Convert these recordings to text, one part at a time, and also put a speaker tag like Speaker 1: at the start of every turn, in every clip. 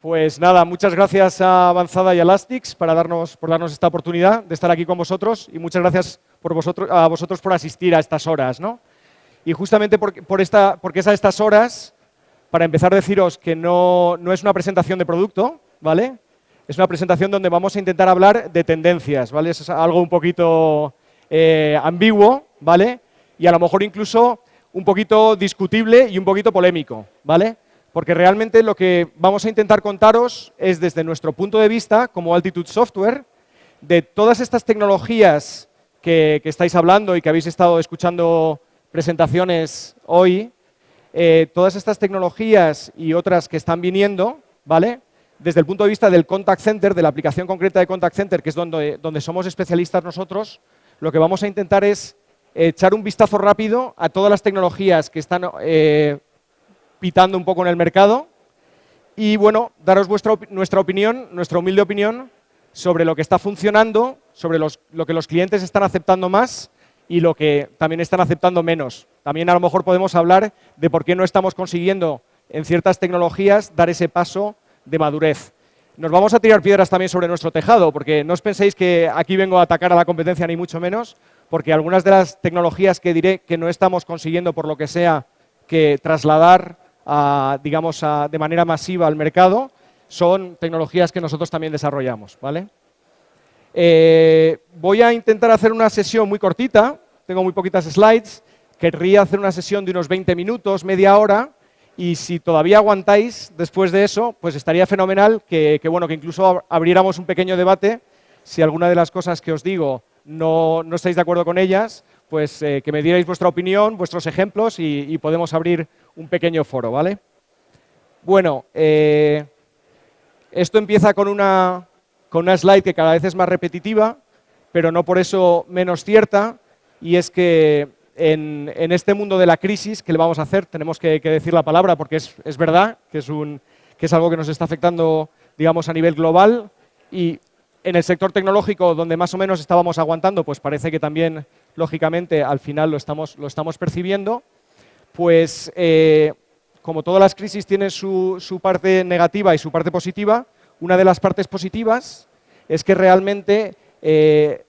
Speaker 1: Pues nada, muchas gracias a Avanzada y a Elastix por darnos esta oportunidad de estar aquí con vosotros y muchas gracias a vosotros por asistir a estas horas, ¿no? Y justamente porque es a estas horas, para empezar a deciros que no es una presentación de producto, ¿vale? Es una presentación donde vamos a intentar hablar de tendencias, ¿vale? Es algo un poquito ambiguo, ¿vale? Y a lo mejor incluso un poquito discutible y un poquito polémico, ¿vale? Porque realmente lo que vamos a intentar contaros es desde nuestro punto de vista, como Altitude Software, de todas estas tecnologías que estáis hablando y que habéis estado escuchando presentaciones hoy, todas estas tecnologías y otras que están viniendo, ¿vale? Desde el punto de vista del contact center, de la aplicación concreta de contact center, que es donde somos especialistas nosotros, lo que vamos a intentar es echar un vistazo rápido a todas las tecnologías que están pitando un poco en el mercado y, bueno, daros nuestra opinión, nuestra humilde opinión sobre lo que está funcionando, sobre lo que los clientes están aceptando más y lo que también están aceptando menos. También a lo mejor podemos hablar de por qué no estamos consiguiendo en ciertas tecnologías dar ese paso de madurez. Nos vamos a tirar piedras también sobre nuestro tejado, porque no os penséis que aquí vengo a atacar a la competencia ni mucho menos, porque algunas de las tecnologías que diré que no estamos consiguiendo por lo que sea que trasladar de manera masiva al mercado son tecnologías que nosotros también desarrollamos, ¿vale? Voy a intentar hacer una sesión muy cortita, tengo muy poquitas slides, querría hacer una sesión de unos 20 minutos, media hora, y si todavía aguantáis después de eso, pues estaría fenomenal que incluso abriéramos un pequeño debate. Si alguna de las cosas que os digo no estáis de acuerdo con ellas, pues que me dierais vuestra opinión, vuestros ejemplos y podemos abrir un pequeño foro, ¿vale? Bueno, esto empieza con una slide que cada vez es más repetitiva, pero no por eso menos cierta, y es que en este mundo de la crisis, ¿qué le vamos a hacer? Tenemos que decir la palabra porque es verdad que es algo que nos está afectando, digamos, a nivel global, y en el sector tecnológico, donde más o menos estábamos aguantando, pues parece que también, lógicamente, al final lo estamos percibiendo. Pues, como todas las crisis tienen su parte negativa y su parte positiva, una de las partes positivas es que realmente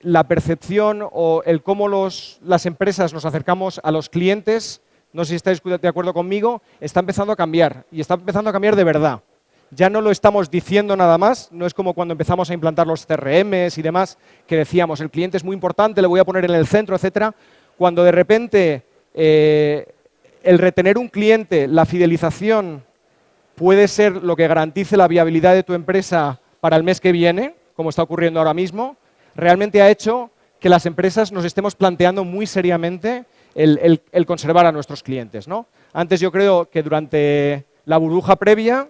Speaker 1: la percepción o el cómo las empresas nos acercamos a los clientes, no sé si estáis de acuerdo conmigo, está empezando a cambiar y está empezando a cambiar de verdad. Ya no lo estamos diciendo nada más, no es como cuando empezamos a implantar los CRMs y demás, que decíamos, el cliente es muy importante, le voy a poner en el centro, etcétera. Cuando de repente el retener un cliente, la fidelización, puede ser lo que garantice la viabilidad de tu empresa para el mes que viene, como está ocurriendo ahora mismo, realmente ha hecho que las empresas nos estemos planteando muy seriamente el conservar a nuestros clientes, ¿no? Antes yo creo que durante la burbuja previa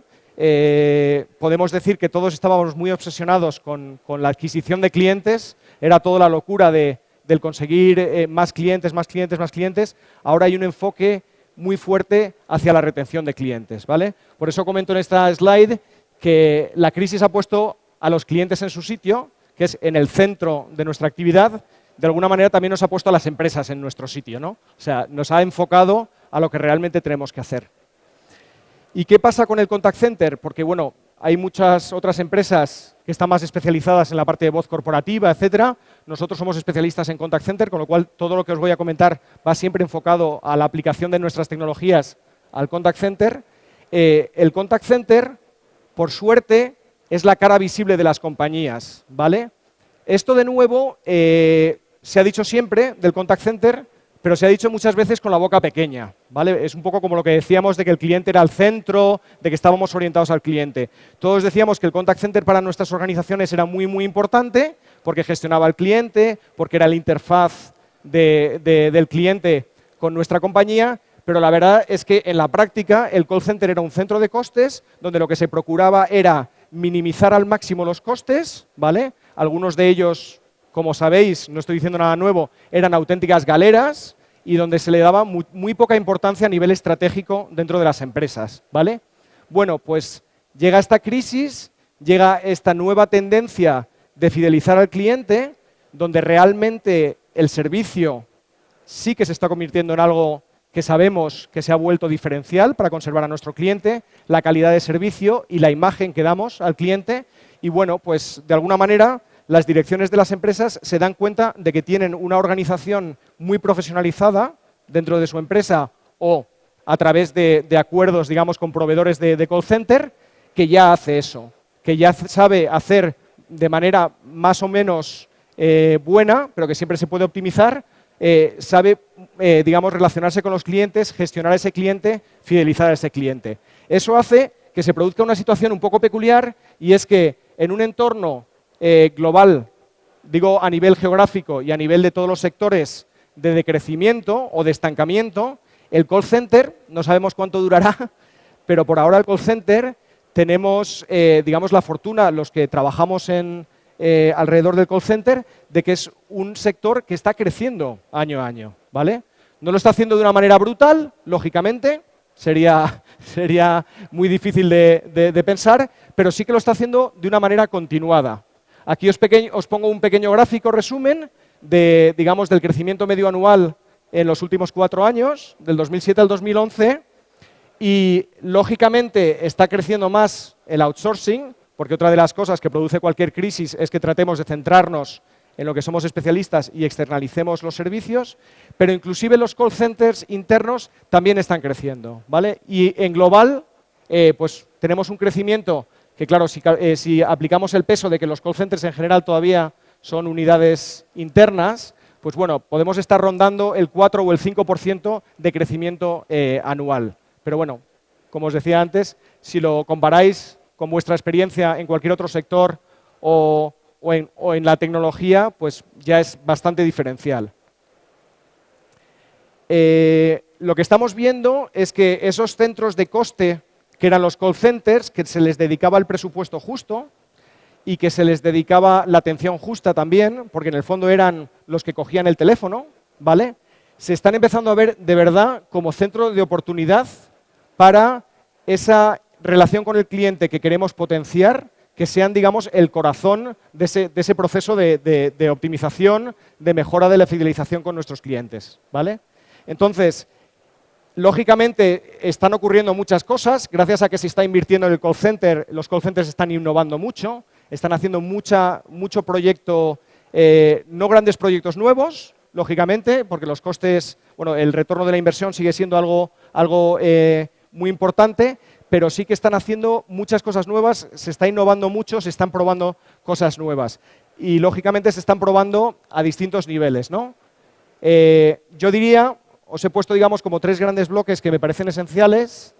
Speaker 1: podemos decir que todos estábamos muy obsesionados con la adquisición de clientes, era toda la locura del conseguir más clientes, más clientes, más clientes. Ahora hay un enfoque muy fuerte hacia la retención de clientes, ¿vale? Por eso comento en esta slide que la crisis ha puesto a los clientes en su sitio, que es en el centro de nuestra actividad. De alguna manera también nos ha puesto a las empresas en nuestro sitio, ¿no? O sea, nos ha enfocado a lo que realmente tenemos que hacer. ¿Y qué pasa con el contact center? Porque, bueno, hay muchas otras empresas que están más especializadas en la parte de voz corporativa, etcétera. Nosotros somos especialistas en contact center, con lo cual todo lo que os voy a comentar va siempre enfocado a la aplicación de nuestras tecnologías al contact center. El contact center, por suerte, es la cara visible de las compañías, ¿vale? Esto, de nuevo, se ha dicho siempre del contact center, pero se ha dicho muchas veces con la boca pequeña, ¿vale? Es un poco como lo que decíamos de que el cliente era el centro, de que estábamos orientados al cliente. Todos decíamos que el contact center para nuestras organizaciones era muy, muy importante porque gestionaba al cliente, porque era la interfaz del cliente con nuestra compañía, pero la verdad es que en la práctica el call center era un centro de costes donde lo que se procuraba era minimizar al máximo los costes, ¿vale? Algunos de ellos, como sabéis, no estoy diciendo nada nuevo, eran auténticas galeras y donde se le daba muy poca importancia a nivel estratégico dentro de las empresas, ¿vale? Bueno, pues llega esta crisis, llega esta nueva tendencia de fidelizar al cliente, donde realmente el servicio sí que se está convirtiendo en algo que sabemos que se ha vuelto diferencial para conservar a nuestro cliente, la calidad de servicio y la imagen que damos al cliente. Y bueno, pues de alguna manera las direcciones de las empresas se dan cuenta de que tienen una organización muy profesionalizada dentro de su empresa o a través de acuerdos, digamos, con proveedores de call center, que ya hace eso, que ya sabe hacer de manera más o menos buena, pero que siempre se puede optimizar, sabe, digamos, relacionarse con los clientes, gestionar a ese cliente, fidelizar a ese cliente. Eso hace que se produzca una situación un poco peculiar y es que en un entorno global, digo a nivel geográfico y a nivel de todos los sectores de decrecimiento o de estancamiento, el call center, no sabemos cuánto durará, pero por ahora el call center tenemos, digamos, la fortuna, los que trabajamos alrededor del call center, de que es un sector que está creciendo año a año, ¿vale? No lo está haciendo de una manera brutal, lógicamente, sería muy difícil de pensar, pero sí que lo está haciendo de una manera continuada. Aquí os pongo un pequeño gráfico resumen digamos, del crecimiento medio anual en los últimos 4 años, del 2007 al 2011, y lógicamente está creciendo más el outsourcing, porque otra de las cosas que produce cualquier crisis es que tratemos de centrarnos en lo que somos especialistas y externalicemos los servicios, pero inclusive los call centers internos también están creciendo, ¿vale? Y en global, pues tenemos un crecimiento que, claro, si aplicamos el peso de que los call centers en general todavía son unidades internas, pues bueno, podemos estar rondando el 4 o el 5% de crecimiento anual. Pero bueno, como os decía antes, si lo comparáis con vuestra experiencia en cualquier otro sector o en la tecnología, pues ya es bastante diferencial. Lo que estamos viendo es que esos centros de coste, que eran los call centers, que se les dedicaba el presupuesto justo y que se les dedicaba la atención justa también, porque en el fondo eran los que cogían el teléfono, ¿vale? Se están empezando a ver de verdad como centro de oportunidad para esa relación con el cliente que queremos potenciar, que sean, digamos, el corazón de ese proceso de optimización, de mejora de la fidelización con nuestros clientes, ¿vale? Entonces, lógicamente, están ocurriendo muchas cosas. Gracias a que se está invirtiendo en el call center, los call centers están innovando mucho, están haciendo mucho proyecto, no grandes proyectos nuevos, lógicamente, porque los costes, bueno, el retorno de la inversión sigue siendo algo muy importante, pero sí que están haciendo muchas cosas nuevas, se está innovando mucho, se están probando cosas nuevas. Y, lógicamente, se están probando a distintos niveles, ¿no? Yo diría, os he puesto, digamos, como 3 grandes bloques que me parecen esenciales.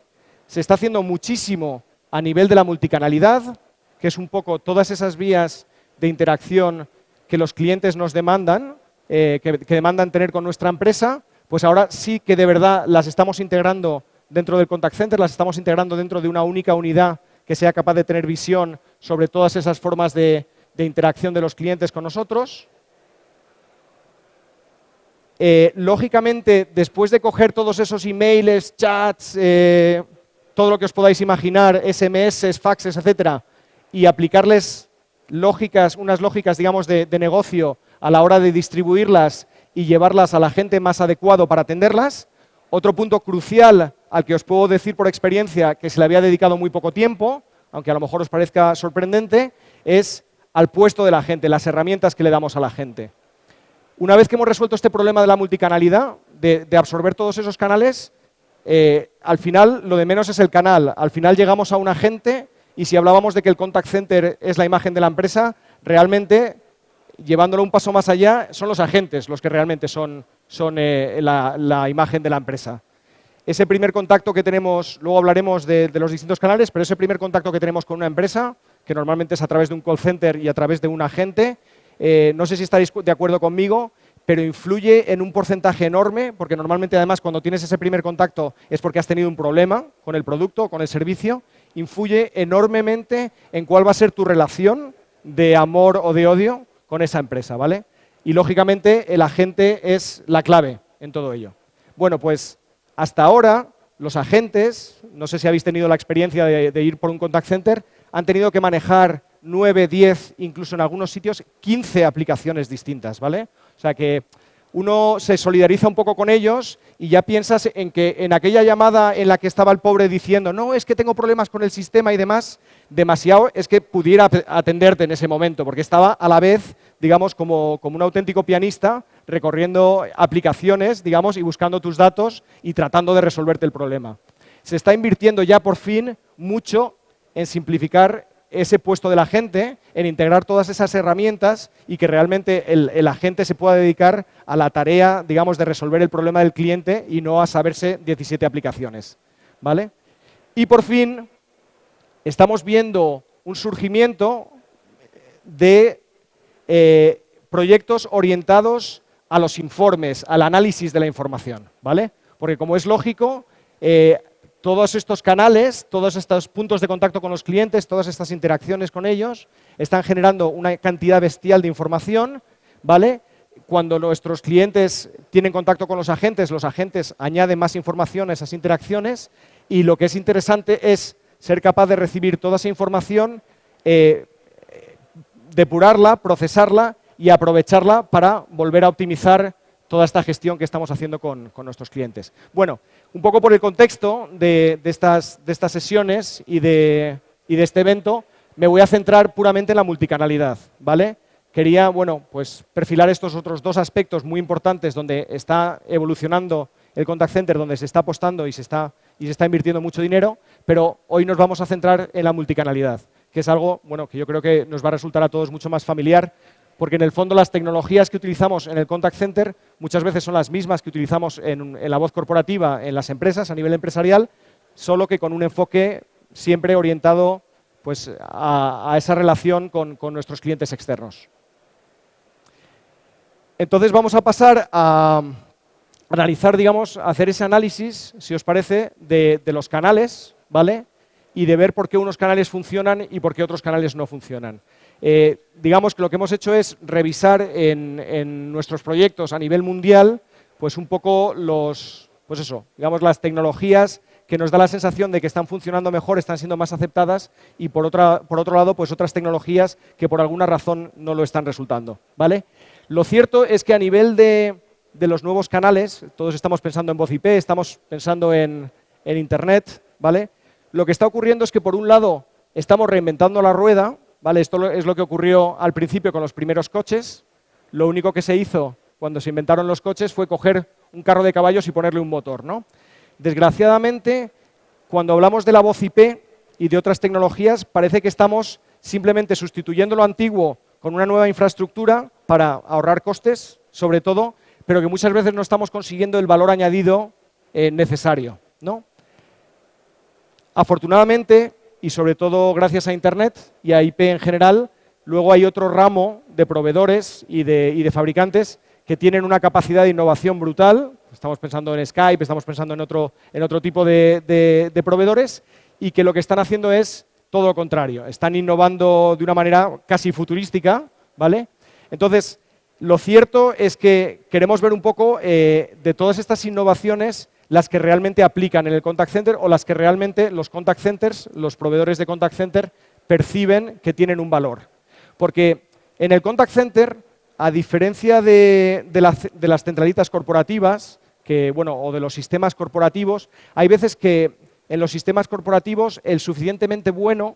Speaker 1: Se está haciendo muchísimo a nivel de la multicanalidad, que es un poco todas esas vías de interacción que los clientes nos demandan, que demandan tener con nuestra empresa, pues ahora sí que de verdad las estamos integrando dentro del contact center, las estamos integrando dentro de una única unidad que sea capaz de tener visión sobre todas esas formas de interacción de los clientes con nosotros. Lógicamente, después de coger todos esos emails, chats, todo lo que os podáis imaginar, SMS, faxes, etcétera, y aplicarles unas lógicas, digamos, de negocio a la hora de distribuirlas y llevarlas a la gente más adecuado para atenderlas. Otro punto crucial al que os puedo decir por experiencia que se le había dedicado muy poco tiempo, aunque a lo mejor os parezca sorprendente, es al puesto de la gente, las herramientas que le damos a la gente. Una vez que hemos resuelto este problema de la multicanalidad, de absorber todos esos canales, al final lo de menos es el canal. Al final llegamos a un agente y si hablábamos de que el contact center es la imagen de la empresa, realmente, llevándolo un paso más allá, son los agentes los que realmente son la imagen de la empresa. Ese primer contacto que tenemos, luego hablaremos de los distintos canales, pero ese primer contacto que tenemos con una empresa, que normalmente es a través de un call center y a través de un agente, no sé si estaréis de acuerdo conmigo, pero influye en un porcentaje enorme, porque normalmente además cuando tienes ese primer contacto es porque has tenido un problema con el producto, con el servicio, influye enormemente en cuál va a ser tu relación de amor o de odio con esa empresa, ¿vale? Y lógicamente el agente es la clave en todo ello. Bueno, pues hasta ahora los agentes, no sé si habéis tenido la experiencia de ir por un contact center, han tenido que manejar 9, 10, incluso en algunos sitios, 15 aplicaciones distintas, ¿vale? O sea que uno se solidariza un poco con ellos y ya piensas en que en aquella llamada en la que estaba el pobre diciendo no, es que tengo problemas con el sistema y demás, demasiado es que pudiera atenderte en ese momento, porque estaba a la vez, digamos, como un auténtico pianista recorriendo aplicaciones, digamos, y buscando tus datos y tratando de resolverte el problema. Se está invirtiendo ya por fin mucho en simplificar ese puesto del agente, en integrar todas esas herramientas y que realmente el agente se pueda dedicar a la tarea, digamos, de resolver el problema del cliente y no a saberse 17 aplicaciones, ¿vale? Y por fin estamos viendo un surgimiento de proyectos orientados a los informes, al análisis de la información, ¿vale? Porque como es lógico, todos estos canales, todos estos puntos de contacto con los clientes, todas estas interacciones con ellos, están generando una cantidad bestial de información, ¿vale? Cuando nuestros clientes tienen contacto con los agentes añaden más información a esas interacciones y lo que es interesante es ser capaz de recibir toda esa información, depurarla, procesarla y aprovecharla para volver a optimizar toda esta gestión que estamos haciendo con nuestros clientes. Bueno, un poco por el contexto de estas sesiones y de este evento, me voy a centrar puramente en la multicanalidad, ¿vale? Quería, bueno, pues perfilar estos otros dos aspectos muy importantes donde está evolucionando el contact center, donde se está apostando y se está invirtiendo mucho dinero, pero hoy nos vamos a centrar en la multicanalidad, que es algo, bueno, que yo creo que nos va a resultar a todos mucho más familiar, porque en el fondo las tecnologías que utilizamos en el contact center muchas veces son las mismas que utilizamos en la voz corporativa en las empresas a nivel empresarial, solo que con un enfoque siempre orientado pues, a esa relación con nuestros clientes externos. Entonces vamos a pasar a analizar, digamos, a hacer ese análisis, si os parece, de los canales, ¿vale? Y de ver por qué unos canales funcionan y por qué otros canales no funcionan. Digamos que lo que hemos hecho es revisar en nuestros proyectos a nivel mundial, pues un poco digamos las tecnologías que nos da la sensación de que están funcionando mejor, están siendo más aceptadas y por otro lado, pues otras tecnologías que por alguna razón no lo están resultando, ¿vale? Lo cierto es que a nivel de los nuevos canales, todos estamos pensando en voz IP, estamos pensando en Internet, ¿vale? Lo que está ocurriendo es que por un lado estamos reinventando la rueda, ¿vale? Esto es lo que ocurrió al principio con los primeros coches. Lo único que se hizo cuando se inventaron los coches fue coger un carro de caballos y ponerle un motor, ¿no? Desgraciadamente, cuando hablamos de la voz IP y de otras tecnologías, parece que estamos simplemente sustituyendo lo antiguo con una nueva infraestructura para ahorrar costes, sobre todo, pero que muchas veces no estamos consiguiendo el valor añadido necesario, ¿no? Afortunadamente, y sobre todo gracias a Internet y a IP en general, luego hay otro ramo de proveedores y de fabricantes que tienen una capacidad de innovación brutal. Estamos pensando en Skype, estamos pensando en otro tipo de proveedores y que lo que están haciendo es todo lo contrario. Están innovando de una manera casi futurística, ¿vale? Entonces, lo cierto es que queremos ver un poco de todas estas innovaciones las que realmente aplican en el contact center o las que realmente los contact centers, los proveedores de contact center, perciben que tienen un valor. Porque en el contact center, a diferencia de las centralitas corporativas, o de los sistemas corporativos, hay veces que en los sistemas corporativos el suficientemente bueno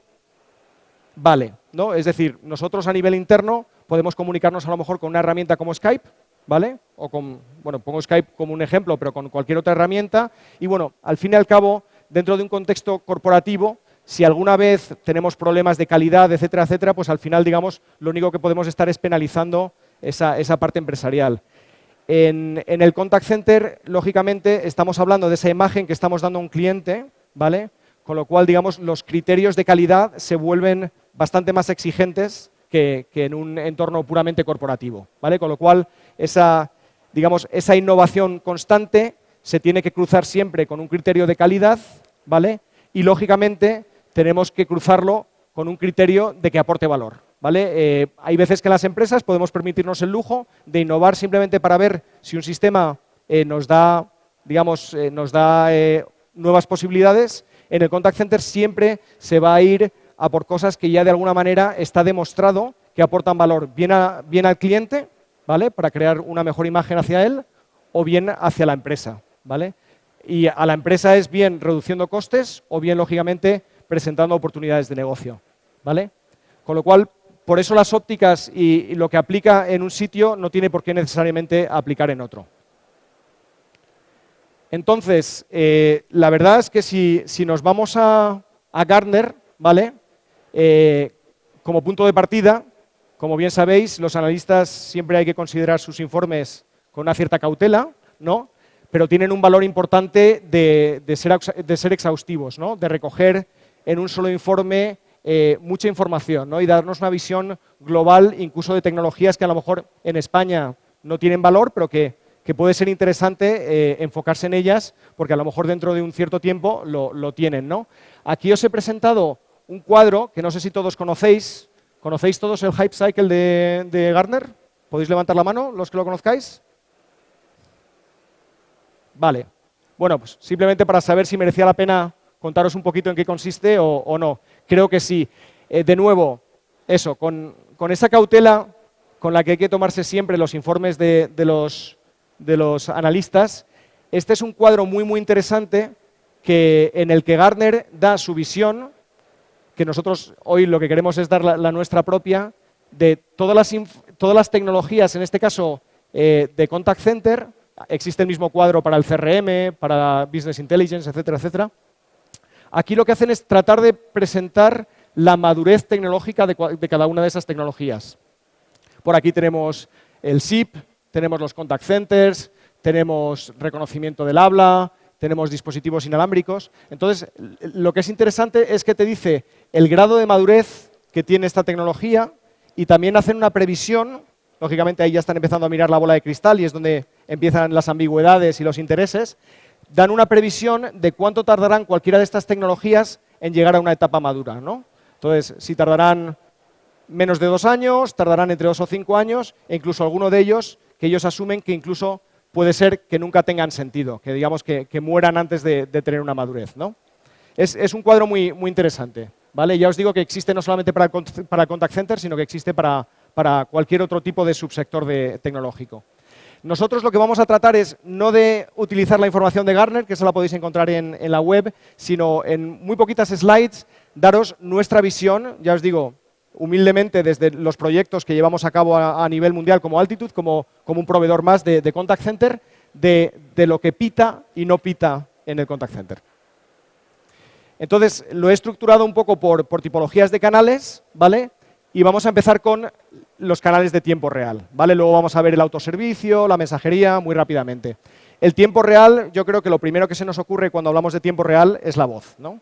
Speaker 1: vale, ¿no? Es decir, nosotros a nivel interno podemos comunicarnos a lo mejor con una herramienta como Skype, ¿vale? O con, bueno, pongo Skype como un ejemplo, pero con cualquier otra herramienta. Y bueno, al fin y al cabo, dentro de un contexto corporativo, si alguna vez tenemos problemas de calidad, etcétera, etcétera, pues al final, digamos, lo único que podemos estar es penalizando esa parte empresarial. En el contact center, lógicamente, estamos hablando de esa imagen que estamos dando a un cliente, ¿vale? Con lo cual, digamos, los criterios de calidad se vuelven bastante más exigentes que en un entorno puramente corporativo, ¿vale? Con lo cual, esa innovación constante se tiene que cruzar siempre con un criterio de calidad, ¿vale? Y, lógicamente, tenemos que cruzarlo con un criterio de que aporte valor, ¿vale? Hay veces que en las empresas podemos permitirnos el lujo de innovar simplemente para ver si un sistema nos da nuevas posibilidades. En el contact center siempre se va a ir a por cosas que ya de alguna manera está demostrado que aportan valor bien al cliente, ¿vale? Para crear una mejor imagen hacia él o bien hacia la empresa, ¿vale? Y a la empresa es bien reduciendo costes o bien, lógicamente, presentando oportunidades de negocio, ¿vale? Con lo cual, por eso las ópticas y lo que aplica en un sitio no tiene por qué necesariamente aplicar en otro. Entonces, la verdad es que si nos vamos a Gartner, ¿vale? Como punto de partida, como bien sabéis, los analistas siempre hay que considerar sus informes con una cierta cautela, ¿no? Pero tienen un valor importante de ser exhaustivos, ¿no? De recoger en un solo informe mucha información, ¿no? Y darnos una visión global, incluso de tecnologías que a lo mejor en España no tienen valor, pero que puede ser interesante enfocarse en ellas, porque a lo mejor dentro de un cierto tiempo lo tienen, ¿no? Aquí os he presentado un cuadro que no sé si todos conocéis. ¿Conocéis todos el Hype Cycle de Gartner? ¿Podéis levantar la mano los que lo conozcáis? Vale. Bueno, pues simplemente para saber si merecía la pena contaros un poquito en qué consiste o no. Creo que sí. De nuevo, eso, con esa cautela con la que hay que tomarse siempre los informes de los analistas, este es un cuadro muy, muy interesante en el que Gartner da su visión, que nosotros hoy lo que queremos es dar la nuestra propia, de todas las tecnologías, en este caso de Contact Center. Existe el mismo cuadro para el CRM, para Business Intelligence, etcétera, etcétera. Aquí lo que hacen es tratar de presentar la madurez tecnológica de cada una de esas tecnologías. Por aquí tenemos el SIP, tenemos los Contact Centers, tenemos reconocimiento del habla, tenemos dispositivos inalámbricos. Entonces, lo que es interesante es que te dice el grado de madurez que tiene esta tecnología y también hacen una previsión. Lógicamente, ahí ya están empezando a mirar la bola de cristal y es donde empiezan las ambigüedades y los intereses. Dan una previsión de cuánto tardarán cualquiera de estas tecnologías en llegar a una etapa madura, ¿no? Entonces, si tardarán menos de 2 años, tardarán entre 2 o 5 años, e incluso alguno de ellos que ellos asumen que incluso puede ser que nunca tengan sentido, que digamos que mueran antes de tener una madurez, ¿no? Es un cuadro muy, muy interesante, ¿vale? Ya os digo que existe no solamente para el Contact Center, sino que existe para cualquier otro tipo de subsector tecnológico. Nosotros lo que vamos a tratar es no de utilizar la información de Gartner, que esa la podéis encontrar en la web, sino en muy poquitas slides daros nuestra visión, ya os digo, humildemente desde los proyectos que llevamos a cabo a nivel mundial como Altitude, como un proveedor más de Contact Center, de lo que pita y no pita en el Contact Center. Entonces, lo he estructurado un poco por tipologías de canales, ¿vale? Y vamos a empezar con los canales de tiempo real, ¿vale? Luego vamos a ver el autoservicio, la mensajería, muy rápidamente. El tiempo real, yo creo que lo primero que se nos ocurre cuando hablamos de tiempo real es la voz, ¿no?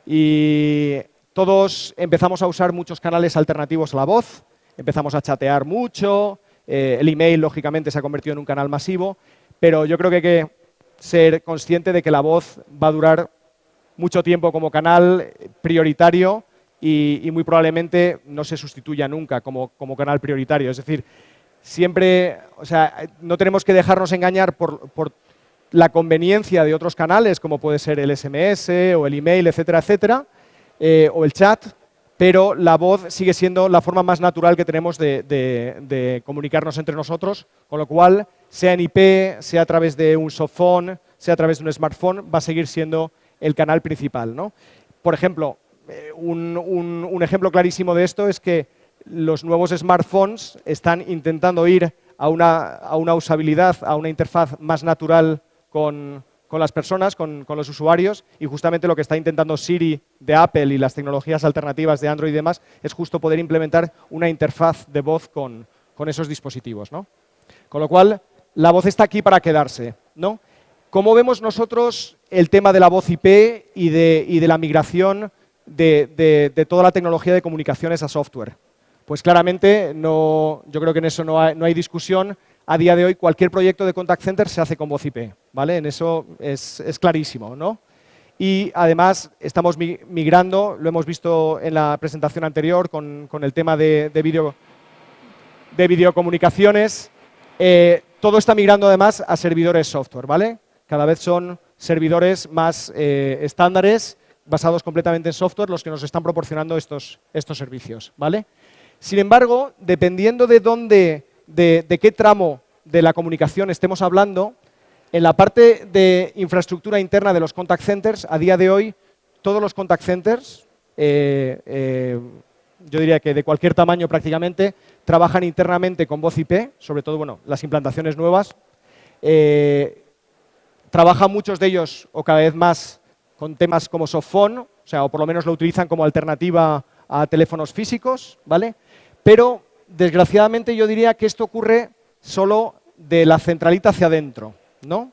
Speaker 1: Y todos empezamos a usar muchos canales alternativos a la voz, empezamos a chatear mucho, el email, lógicamente, se ha convertido en un canal masivo, pero yo creo que hay que ser consciente de que la voz va a durar mucho tiempo como canal prioritario y muy probablemente no se sustituya nunca como canal prioritario. Es decir, siempre, o sea, no tenemos que dejarnos engañar por la conveniencia de otros canales, como puede ser el SMS o el email, etcétera, etcétera, o el chat, pero la voz sigue siendo la forma más natural que tenemos de comunicarnos entre nosotros, con lo cual, sea en IP, sea a través de un softphone, sea a través de un smartphone, va a seguir siendo el canal principal, ¿no? Por ejemplo, un ejemplo clarísimo de esto es que los nuevos smartphones están intentando ir a una usabilidad, a una interfaz más natural con las personas, con los usuarios, y justamente lo que está intentando Siri de Apple y las tecnologías alternativas de Android y demás es justo poder implementar una interfaz de voz con esos dispositivos, ¿no? Con lo cual, la voz está aquí para quedarse, ¿no? ¿Cómo vemos nosotros el tema de la voz IP y de la migración de toda la tecnología de comunicaciones a software? Pues claramente, yo creo que en eso no hay discusión. A día de hoy, cualquier proyecto de Contact Center se hace con voz IP, ¿vale? En eso es clarísimo, ¿no? Y además estamos migrando, lo hemos visto en la presentación anterior con el tema de videocomunicaciones. Todo está migrando además a servidores software, ¿vale? Cada vez son servidores más estándares, basados completamente en software, los que nos están proporcionando estos servicios, ¿vale? Sin embargo, dependiendo de dónde de qué tramo de la comunicación estemos hablando, en la parte de infraestructura interna de los contact centers, a día de hoy, todos los contact centers, yo diría que de cualquier tamaño prácticamente, trabajan internamente con voz IP, sobre todo bueno, las implantaciones nuevas. Trabajan muchos de ellos, o cada vez más, con temas como softphone, o sea, o por lo menos lo utilizan como alternativa a teléfonos físicos, ¿vale? Pero, desgraciadamente, yo diría que esto ocurre solo de la centralita hacia adentro, ¿no?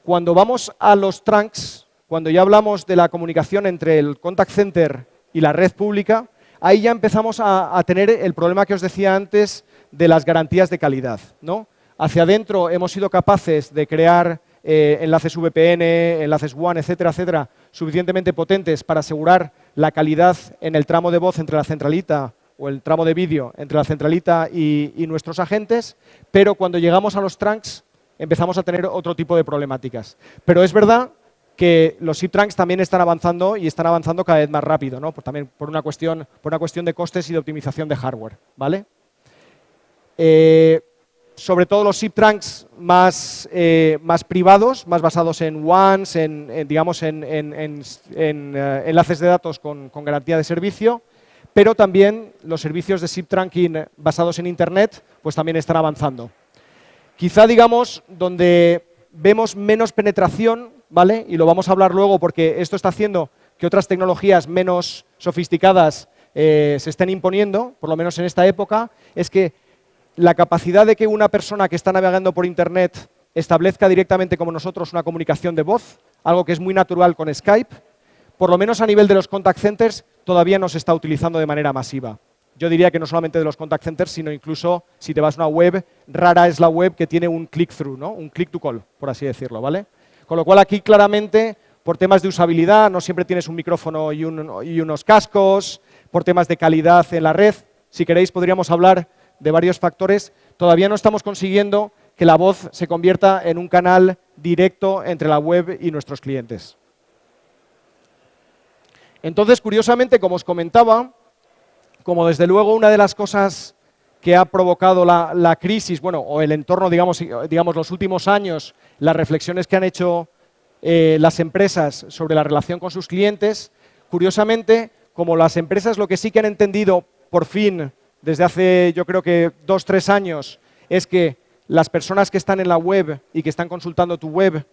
Speaker 1: Cuando vamos a los trunks, cuando ya hablamos de la comunicación entre el contact center y la red pública, ahí ya empezamos a tener el problema que os decía antes de las garantías de calidad, ¿no? Hacia adentro hemos sido capaces de crear enlaces VPN, enlaces WAN, etcétera, etcétera, suficientemente potentes para asegurar la calidad en el tramo de voz entre la centralita o el tramo de vídeo entre la centralita y nuestros agentes, pero cuando llegamos a los trunks empezamos a tener otro tipo de problemáticas. Pero es verdad que los SIP trunks también están avanzando y están avanzando cada vez más rápido, ¿no? También por una cuestión de costes y de optimización de hardware, ¿vale? Sobre todo los SIP trunks más privados, más basados en WANs, digamos en enlaces de datos con garantía de servicio, pero también los servicios de SIP trunking basados en Internet, pues también están avanzando. Quizá, digamos, donde vemos menos penetración, ¿vale? Y lo vamos a hablar luego porque esto está haciendo que otras tecnologías menos sofisticadas se estén imponiendo, por lo menos en esta época, es que la capacidad de que una persona que está navegando por Internet establezca directamente como nosotros una comunicación de voz, algo que es muy natural con Skype, por lo menos a nivel de los contact centers, todavía no se está utilizando de manera masiva. Yo diría que no solamente de los contact centers, sino incluso si te vas a una web, rara es la web que tiene un click-through, ¿no? Un click-to-call, por así decirlo, ¿vale? Con lo cual aquí claramente, por temas de usabilidad, no siempre tienes un micrófono y unos cascos, por temas de calidad en la red, si queréis podríamos hablar de varios factores, todavía no estamos consiguiendo que la voz se convierta en un canal directo entre la web y nuestros clientes. Entonces, curiosamente, como os comentaba, como desde luego una de las cosas que ha provocado la crisis, bueno, o el entorno, digamos los últimos años, las reflexiones que han hecho las empresas sobre la relación con sus clientes, curiosamente, como las empresas lo que sí que han entendido, por fin, desde hace, yo creo que 2 o 3 años, es que las personas que están en la web y que están consultando tu web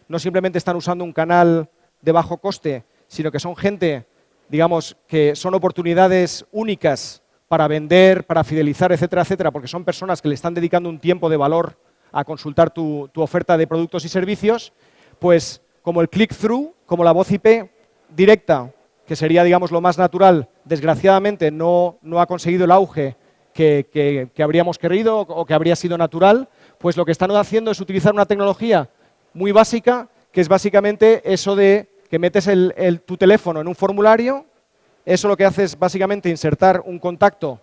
Speaker 1: no simplemente están usando un canal de bajo coste, sino que son gente, digamos, que son oportunidades únicas para vender, para fidelizar, etcétera, etcétera, porque son personas que le están dedicando un tiempo de valor a consultar tu oferta de productos y servicios, pues como el click-through, como la voz IP directa, que sería, digamos, lo más natural, desgraciadamente no ha conseguido el auge que habríamos querido o que habría sido natural, pues lo que están haciendo es utilizar una tecnología muy básica, que es básicamente eso de que metes tu teléfono en un formulario, eso lo que hace es básicamente insertar un contacto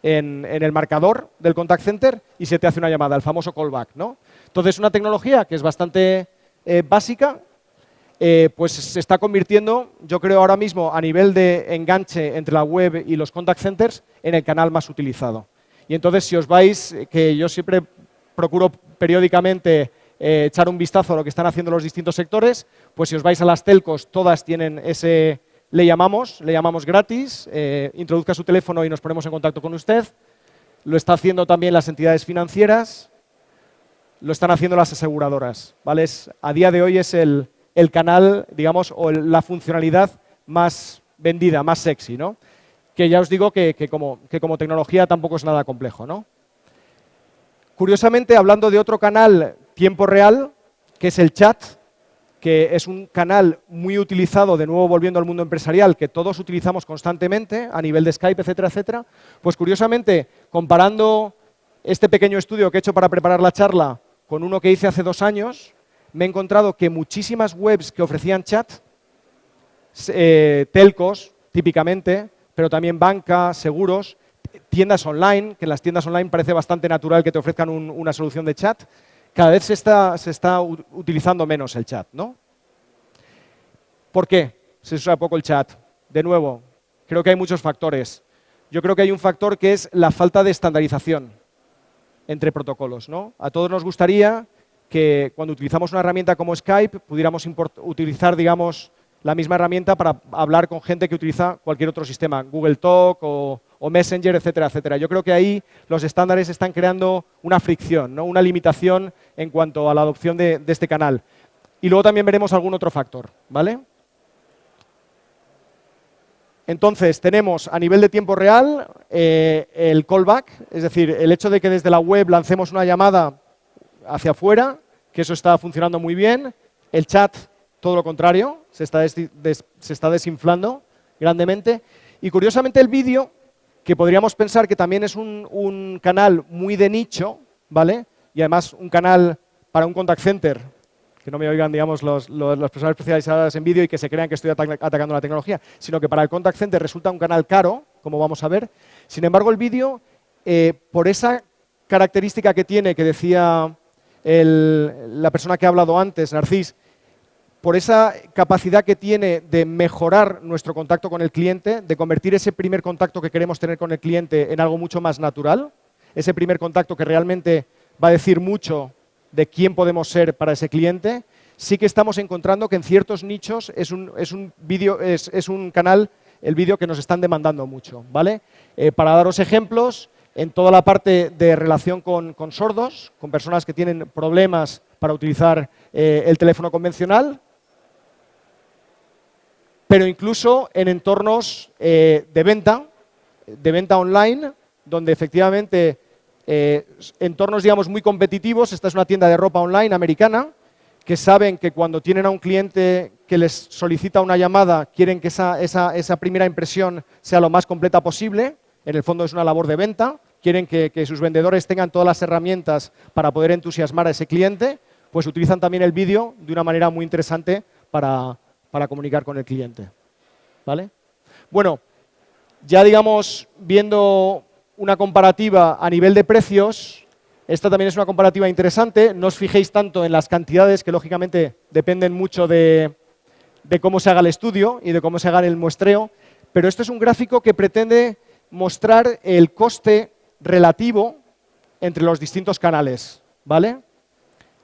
Speaker 1: en el marcador del contact center y se te hace una llamada, el famoso callback, ¿no? Entonces, una tecnología que es bastante básica, pues se está convirtiendo, yo creo ahora mismo, a nivel de enganche entre la web y los contact centers, en el canal más utilizado. Y entonces, si os vais, que yo siempre procuro periódicamente echar un vistazo a lo que están haciendo los distintos sectores, pues si os vais a las telcos, todas tienen ese, le llamamos gratis, introduzca su teléfono y nos ponemos en contacto con usted. Lo está haciendo también las entidades financieras, lo están haciendo las aseguradoras, ¿vale? A día de hoy es el canal, digamos, o la funcionalidad más vendida, más sexy, ¿no? Que ya os digo que como tecnología tampoco es nada complejo, ¿no? Curiosamente, hablando de otro canal tiempo real, que es el chat, que es un canal muy utilizado, de nuevo volviendo al mundo empresarial, que todos utilizamos constantemente a nivel de Skype, etcétera, etcétera, pues curiosamente, comparando este pequeño estudio que he hecho para preparar la charla con uno que hice hace 2 años, me he encontrado que muchísimas webs que ofrecían chat, telcos, típicamente, pero también banca, seguros, tiendas online, que en las tiendas online parece bastante natural que te ofrezcan una solución de chat, cada vez se está utilizando menos el chat, ¿no? ¿Por qué se usa poco el chat? De nuevo, creo que hay muchos factores. Yo creo que hay un factor que es la falta de estandarización. entre protocolos, ¿no? A todos nos gustaría que cuando utilizamos una herramienta como Skype pudiéramos utilizar, digamos, la misma herramienta para hablar con gente que utiliza cualquier otro sistema, Google Talk o Messenger, etcétera, etcétera. Yo creo que ahí los estándares están creando una fricción, ¿no? Una limitación en cuanto a la adopción de este canal. Y luego también veremos algún otro factor, ¿vale? Entonces, tenemos a nivel de tiempo real el callback, es decir, el hecho de que desde la web lancemos una llamada hacia afuera, que eso está funcionando muy bien. El chat, todo lo contrario, se está desinflando grandemente. Y curiosamente el vídeo, que podríamos pensar que también es un canal muy de nicho, ¿vale? Y además un canal para un contact center, que no me oigan, digamos, las personas especializadas en vídeo y que se crean que estoy atacando la tecnología, sino que para el contact center resulta un canal caro, como vamos a ver. Sin embargo, el vídeo, por esa característica que tiene, que decía la persona que ha hablado antes, Narcís, por esa capacidad que tiene de mejorar nuestro contacto con el cliente, de convertir ese primer contacto que queremos tener con el cliente en algo mucho más natural, ese primer contacto que realmente va a decir mucho de quién podemos ser para ese cliente, sí que estamos encontrando que en ciertos nichos es un canal, el vídeo, que nos están demandando mucho, ¿vale? Para daros ejemplos, en toda la parte de relación con sordos, con personas que tienen problemas para utilizar el teléfono convencional, pero incluso en entornos de venta online, donde efectivamente entornos, digamos, muy competitivos. Esta es una tienda de ropa online americana, que saben que cuando tienen a un cliente que les solicita una llamada, quieren que esa primera impresión sea lo más completa posible. En el fondo es una labor de venta. Quieren que sus vendedores tengan todas las herramientas para poder entusiasmar a ese cliente, pues utilizan también el vídeo de una manera muy interesante para comunicar con el cliente, ¿vale? Bueno, ya, digamos, viendo una comparativa a nivel de precios, esta también es una comparativa interesante. No os fijéis tanto en las cantidades, que lógicamente dependen mucho de cómo se haga el estudio y de cómo se haga el muestreo, pero esto es un gráfico que pretende mostrar el coste relativo entre los distintos canales, ¿vale?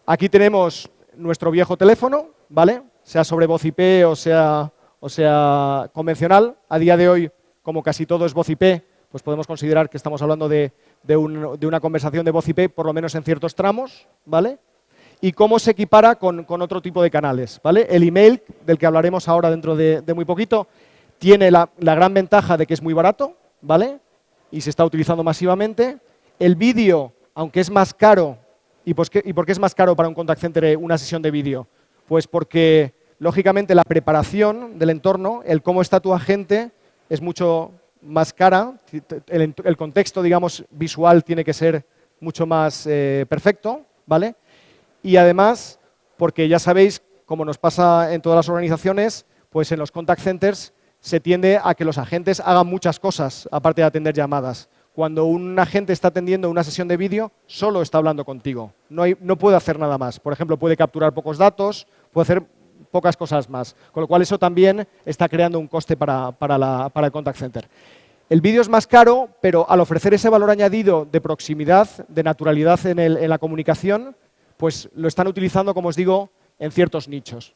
Speaker 1: Aquí tenemos nuestro viejo teléfono, ¿vale? Sea sobre voz IP o sea convencional. A día de hoy, como casi todo es voz IP, pues podemos considerar que estamos hablando de una conversación de voz IP, por lo menos en ciertos tramos, ¿vale? Y cómo se equipara con otro tipo de canales, ¿vale? El email, del que hablaremos ahora dentro de muy poquito, tiene la gran ventaja de que es muy barato, ¿vale? Y se está utilizando masivamente. El vídeo, aunque es más caro, ¿y por qué es más caro para un contact center una sesión de vídeo? Pues porque, lógicamente, la preparación del entorno, el cómo está tu agente, es mucho más cara. El contexto, digamos, visual tiene que ser mucho más perfecto, ¿vale? Y además, porque ya sabéis, como nos pasa en todas las organizaciones, pues en los contact centers se tiende a que los agentes hagan muchas cosas, aparte de atender llamadas. Cuando un agente está atendiendo una sesión de vídeo, solo está hablando contigo. No puede hacer nada más. Por ejemplo, puede capturar pocos datos, puede hacer pocas cosas más. Con lo cual, eso también está creando un coste para el contact center. El vídeo es más caro, pero al ofrecer ese valor añadido de proximidad, de naturalidad en la comunicación, pues lo están utilizando, como os digo, en ciertos nichos.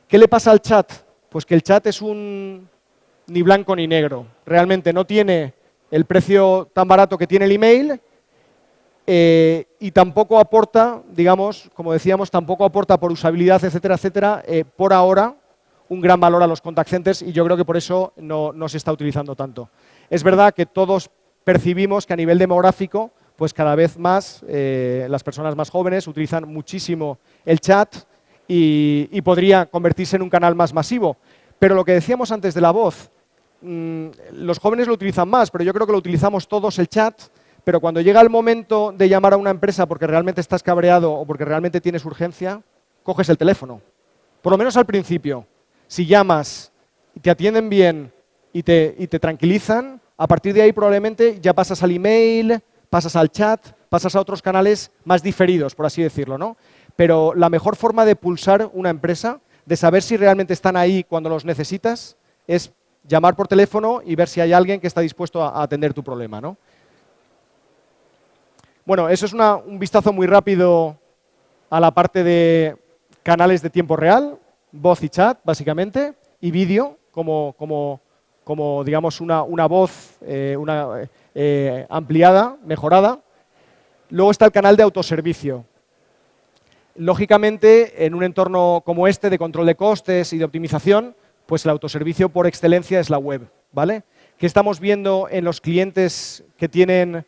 Speaker 1: ¿Qué le pasa al chat? Pues que el chat es ni blanco ni negro. Realmente no tiene el precio tan barato que tiene el email y tampoco aporta, digamos, como decíamos, tampoco aporta por usabilidad, etcétera, etcétera, por ahora un gran valor a los contact centers, y yo creo que por eso no se está utilizando tanto. Es verdad que todos percibimos que a nivel demográfico, pues cada vez más las personas más jóvenes utilizan muchísimo el chat y podría convertirse en un canal más masivo. Pero lo que decíamos antes de la voz, los jóvenes lo utilizan más, pero yo creo que lo utilizamos todos el chat, pero cuando llega el momento de llamar a una empresa porque realmente estás cabreado o porque realmente tienes urgencia, coges el teléfono. Por lo menos al principio. Si llamas y te atienden bien y te tranquilizan, a partir de ahí probablemente ya pasas al email, pasas al chat, pasas a otros canales más diferidos, por así decirlo, ¿no? Pero la mejor forma de pulsar una empresa, de saber si realmente están ahí cuando los necesitas, es llamar por teléfono y ver si hay alguien que está dispuesto a atender tu problema, ¿no? Bueno, eso es un vistazo muy rápido a la parte de canales de tiempo real, voz y chat, básicamente, y vídeo, como digamos, una voz ampliada, mejorada. Luego está el canal de autoservicio. Lógicamente, en un entorno como este de control de costes y de optimización, pues el autoservicio por excelencia es la web, ¿vale? ¿Qué estamos viendo en los clientes que tienen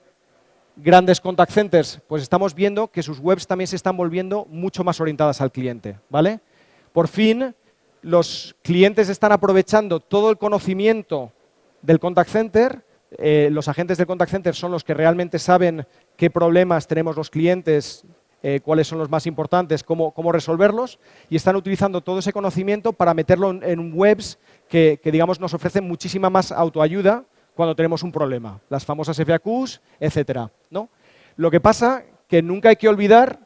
Speaker 1: grandes contact centers? Pues estamos viendo que sus webs también se están volviendo mucho más orientadas al cliente, ¿vale? Por fin, los clientes están aprovechando todo el conocimiento del contact center. Los agentes del contact center son los que realmente saben qué problemas tenemos los clientes, cuáles son los más importantes, cómo resolverlos, y están utilizando todo ese conocimiento para meterlo en webs que, digamos, nos ofrecen muchísima más autoayuda cuando tenemos un problema, las famosas FAQs, etcétera, ¿no? Lo que pasa que nunca hay que olvidar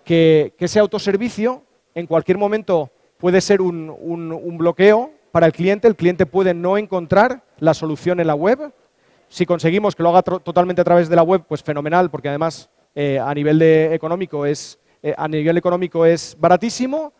Speaker 1: que ese autoservicio en cualquier momento puede ser un bloqueo para el cliente puede no encontrar la solución en la web. Si conseguimos que lo haga totalmente a través de la web, pues fenomenal, porque además a nivel económico es baratísimo.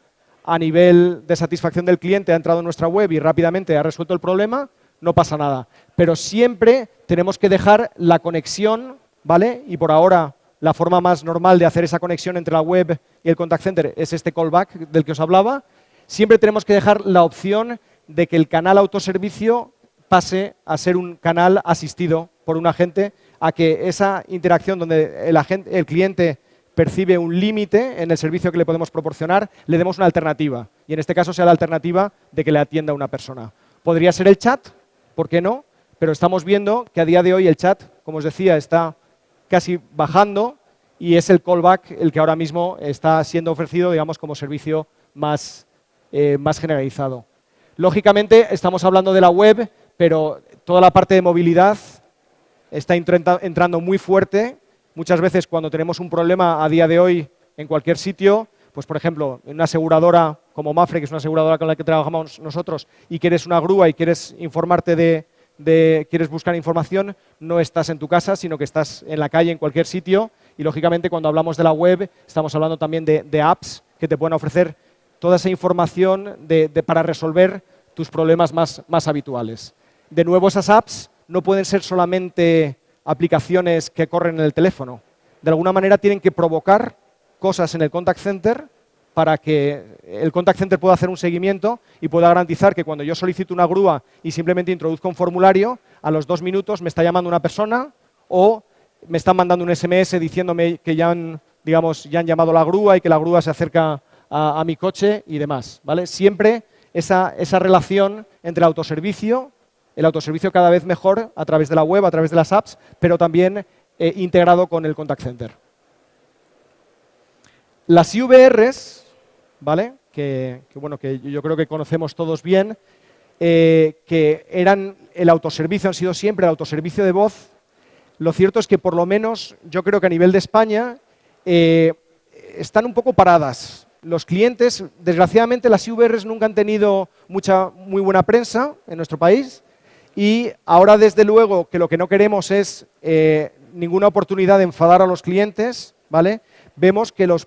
Speaker 1: A nivel de satisfacción del cliente ha entrado en nuestra web y rápidamente ha resuelto el problema, no pasa nada. Pero siempre tenemos que dejar la conexión, ¿vale? Y por ahora la forma más normal de hacer esa conexión entre la web y el contact center es este callback del que os hablaba. Siempre tenemos que dejar la opción de que el canal autoservicio pase a ser un canal asistido por un agente, a que esa interacción donde el cliente percibe un límite en el servicio que le podemos proporcionar, le demos una alternativa. Y en este caso sea la alternativa de que le atienda una persona. Podría ser el chat, ¿por qué no? Pero estamos viendo que a día de hoy el chat, como os decía, está casi bajando y es el callback el que ahora mismo está siendo ofrecido, digamos, como servicio más generalizado. Lógicamente, estamos hablando de la web, pero toda la parte de movilidad está entrando muy fuerte. Muchas veces cuando tenemos un problema a día de hoy en cualquier sitio, pues por ejemplo, en una aseguradora como Mapfre, que es una aseguradora con la que trabajamos nosotros, y quieres una grúa y quieres informarte quieres buscar información, no estás en tu casa, sino que estás en la calle, en cualquier sitio. Y lógicamente cuando hablamos de la web, estamos hablando también de apps que te pueden ofrecer toda esa información para resolver tus problemas más habituales. De nuevo, esas apps no pueden ser solamente aplicaciones que corren en el teléfono. De alguna manera tienen que provocar cosas en el contact center para que el contact center pueda hacer un seguimiento y pueda garantizar que cuando yo solicito una grúa y simplemente introduzco un formulario, a los 2 minutos me está llamando una persona o me están mandando un SMS diciéndome que ya han llamado a la grúa y que la grúa se acerca a mi coche y demás, ¿vale? Siempre esa relación entre el autoservicio cada vez mejor a través de la web, a través de las apps, pero también integrado con el contact center. Las IVRs, ¿vale? Que yo creo que conocemos todos bien, que eran el autoservicio, han sido siempre el autoservicio de voz. Lo cierto es que por lo menos yo creo que a nivel de España están un poco paradas. Los clientes, desgraciadamente las IVRs nunca han tenido muy buena prensa en nuestro país y ahora desde luego que lo que no queremos es ninguna oportunidad de enfadar a los clientes, ¿vale? Vemos que los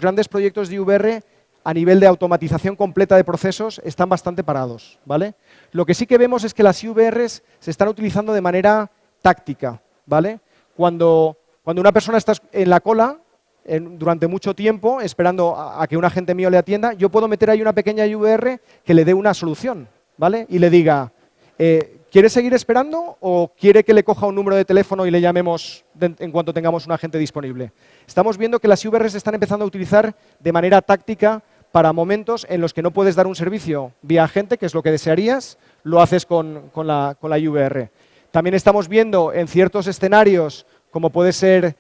Speaker 1: grandes proyectos de IVR a nivel de automatización completa de procesos están bastante parados, ¿vale? Lo que sí que vemos es que las IVRs se están utilizando de manera táctica, ¿vale? Cuando una persona está en la cola durante mucho tiempo esperando a que un agente mío le atienda, yo puedo meter ahí una pequeña IVR que le dé una solución, ¿vale? Y le diga, ¿quiere seguir esperando o quiere que le coja un número de teléfono y le llamemos en cuanto tengamos un agente disponible? Estamos viendo que las IVRs se están empezando a utilizar de manera táctica para momentos en los que no puedes dar un servicio vía agente, que es lo que desearías, lo haces con la IVR. También estamos viendo en ciertos escenarios, como puede ser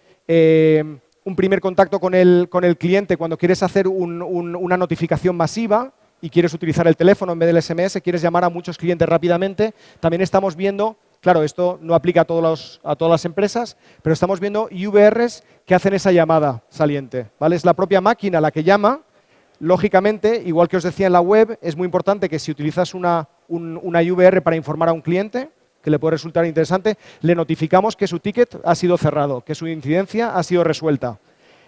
Speaker 1: un primer contacto con el cliente cuando quieres hacer una notificación masiva y quieres utilizar el teléfono en vez del SMS, quieres llamar a muchos clientes rápidamente. También estamos viendo, claro, esto no aplica a todas las empresas, pero estamos viendo IVRs que hacen esa llamada saliente, ¿vale? Es la propia máquina la que llama. Lógicamente, igual que os decía en la web, es muy importante que si utilizas una IVR para informar a un cliente, que le puede resultar interesante, le notificamos que su ticket ha sido cerrado, que su incidencia ha sido resuelta.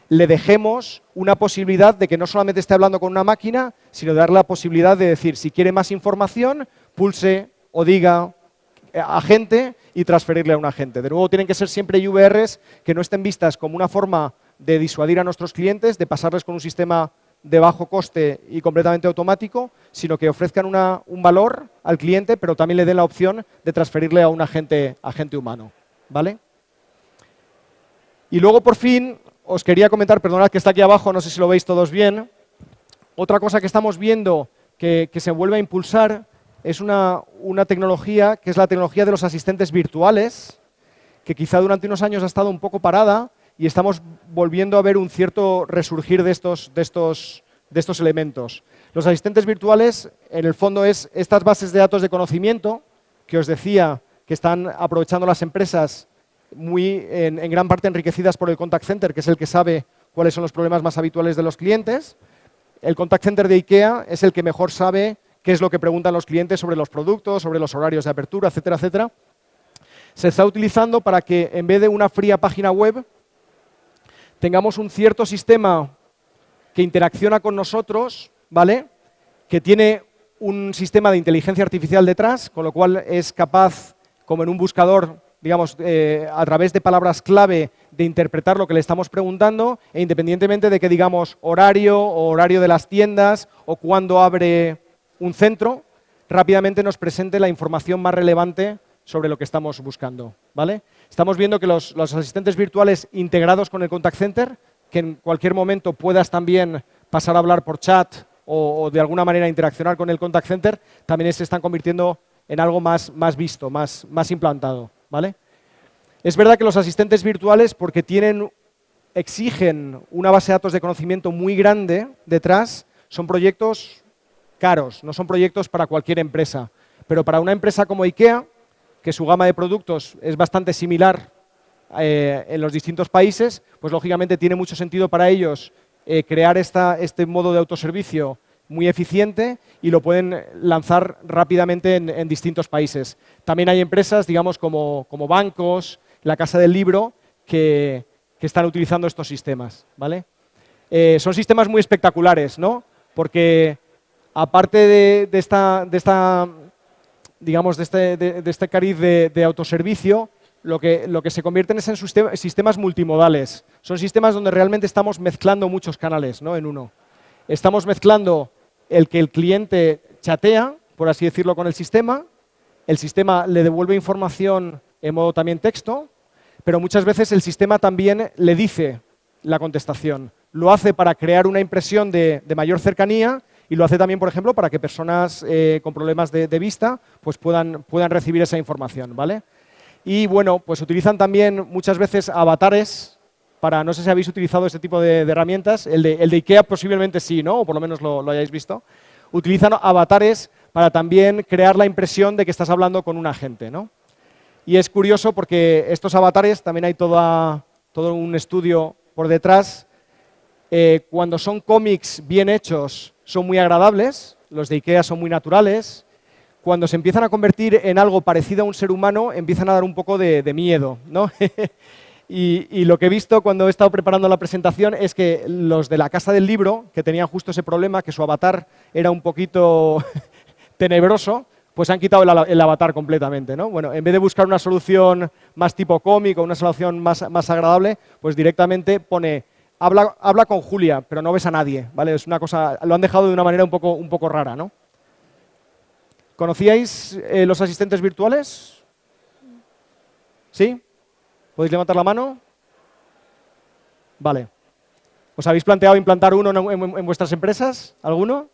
Speaker 1: Le dejemos una posibilidad de que no solamente esté hablando con una máquina, sino de darle la posibilidad de decir, si quiere más información, pulse o diga agente y transferirle a un agente. De nuevo, tienen que ser siempre UVRs que no estén vistas como una forma de disuadir a nuestros clientes, de pasarles con un sistema de bajo coste y completamente automático, sino que ofrezcan un valor al cliente, pero también le den la opción de transferirle a un agente humano. ¿Vale? Y luego, por fin, os quería comentar, perdonad que está aquí abajo, no sé si lo veis todos bien, otra cosa que estamos viendo que se vuelve a impulsar es una tecnología que es la tecnología de los asistentes virtuales, que quizá durante unos años ha estado un poco parada y estamos volviendo a ver un cierto resurgir de estos elementos. Los asistentes virtuales, en el fondo, es estas bases de datos de conocimiento que os decía que están aprovechando las empresas en gran parte enriquecidas por el contact center, que es el que sabe cuáles son los problemas más habituales de los clientes. El contact center de IKEA es el que mejor sabe qué es lo que preguntan los clientes sobre los productos, sobre los horarios de apertura, etcétera, etcétera. Se está utilizando para que, en vez de una fría página web, tengamos un cierto sistema que interacciona con nosotros, ¿vale? Que tiene un sistema de inteligencia artificial detrás, con lo cual es capaz, como en un buscador, digamos, a través de palabras clave, de interpretar lo que le estamos preguntando, e independientemente de que digamos horario o horario de las tiendas o cuándo abre un centro, rápidamente nos presente la información más relevante sobre lo que estamos buscando, ¿vale? Estamos viendo que los asistentes virtuales integrados con el contact center, que en cualquier momento puedas también pasar a hablar por chat o de alguna manera interaccionar con el contact center, también se están convirtiendo en algo más visto, más implantado, ¿vale? Es verdad que los asistentes virtuales, porque exigen una base de datos de conocimiento muy grande detrás, son proyectos caros, no son proyectos para cualquier empresa. Pero para una empresa como IKEA, que su gama de productos es bastante similar en los distintos países, pues lógicamente tiene mucho sentido para ellos crear este modo de autoservicio muy eficiente y lo pueden lanzar rápidamente en distintos países. También hay empresas, digamos, como bancos, la Casa del Libro, que están utilizando estos sistemas, ¿vale? Son sistemas muy espectaculares, ¿no? Porque aparte de este cariz de autoservicio, lo que se convierten es en sistemas multimodales. Son sistemas donde realmente estamos mezclando muchos canales, ¿no? En uno. Estamos mezclando el que el cliente chatea, por así decirlo, con el sistema le devuelve información en modo también texto, pero muchas veces el sistema también le dice la contestación. Lo hace para crear una impresión de mayor cercanía y lo hace también, por ejemplo, para que personas con problemas de vista pues puedan recibir esa información, ¿vale? Y bueno, pues utilizan también muchas veces avatares no sé si habéis utilizado este tipo de herramientas. El de IKEA posiblemente sí, ¿no? O por lo menos lo hayáis visto. Utilizan avatares para también crear la impresión de que estás hablando con un agente, ¿no? Y es curioso porque estos avatares, también hay todo un estudio por detrás. Cuando son cómics bien hechos, son muy agradables. Los de IKEA son muy naturales. Cuando se empiezan a convertir en algo parecido a un ser humano, empiezan a dar un poco de miedo, ¿no? Y lo que he visto cuando he estado preparando la presentación es que los de la Casa del Libro, que tenían justo ese problema, que su avatar era un poquito tenebroso, pues han quitado el avatar completamente, ¿no? Bueno, en vez de buscar una solución más tipo cómic o una solución más agradable, pues directamente pone habla con Julia, pero no ves a nadie, ¿vale? Es una cosa, lo han dejado de una manera un poco rara, ¿no? ¿Conocíais los asistentes virtuales? ¿Sí? ¿Podéis levantar la mano? Vale. ¿Os habéis planteado implantar uno en vuestras empresas? ¿Alguno?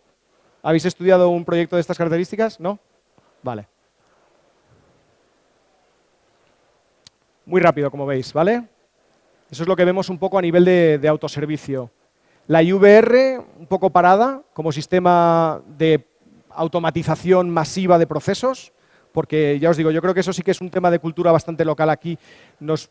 Speaker 1: ¿Habéis estudiado un proyecto de estas características? ¿No? Vale. Muy rápido, como veis, ¿vale? Eso es lo que vemos un poco a nivel de autoservicio. La IVR, un poco parada, como sistema de automatización masiva de procesos, porque ya os digo, yo creo que eso sí que es un tema de cultura bastante local aquí. Nos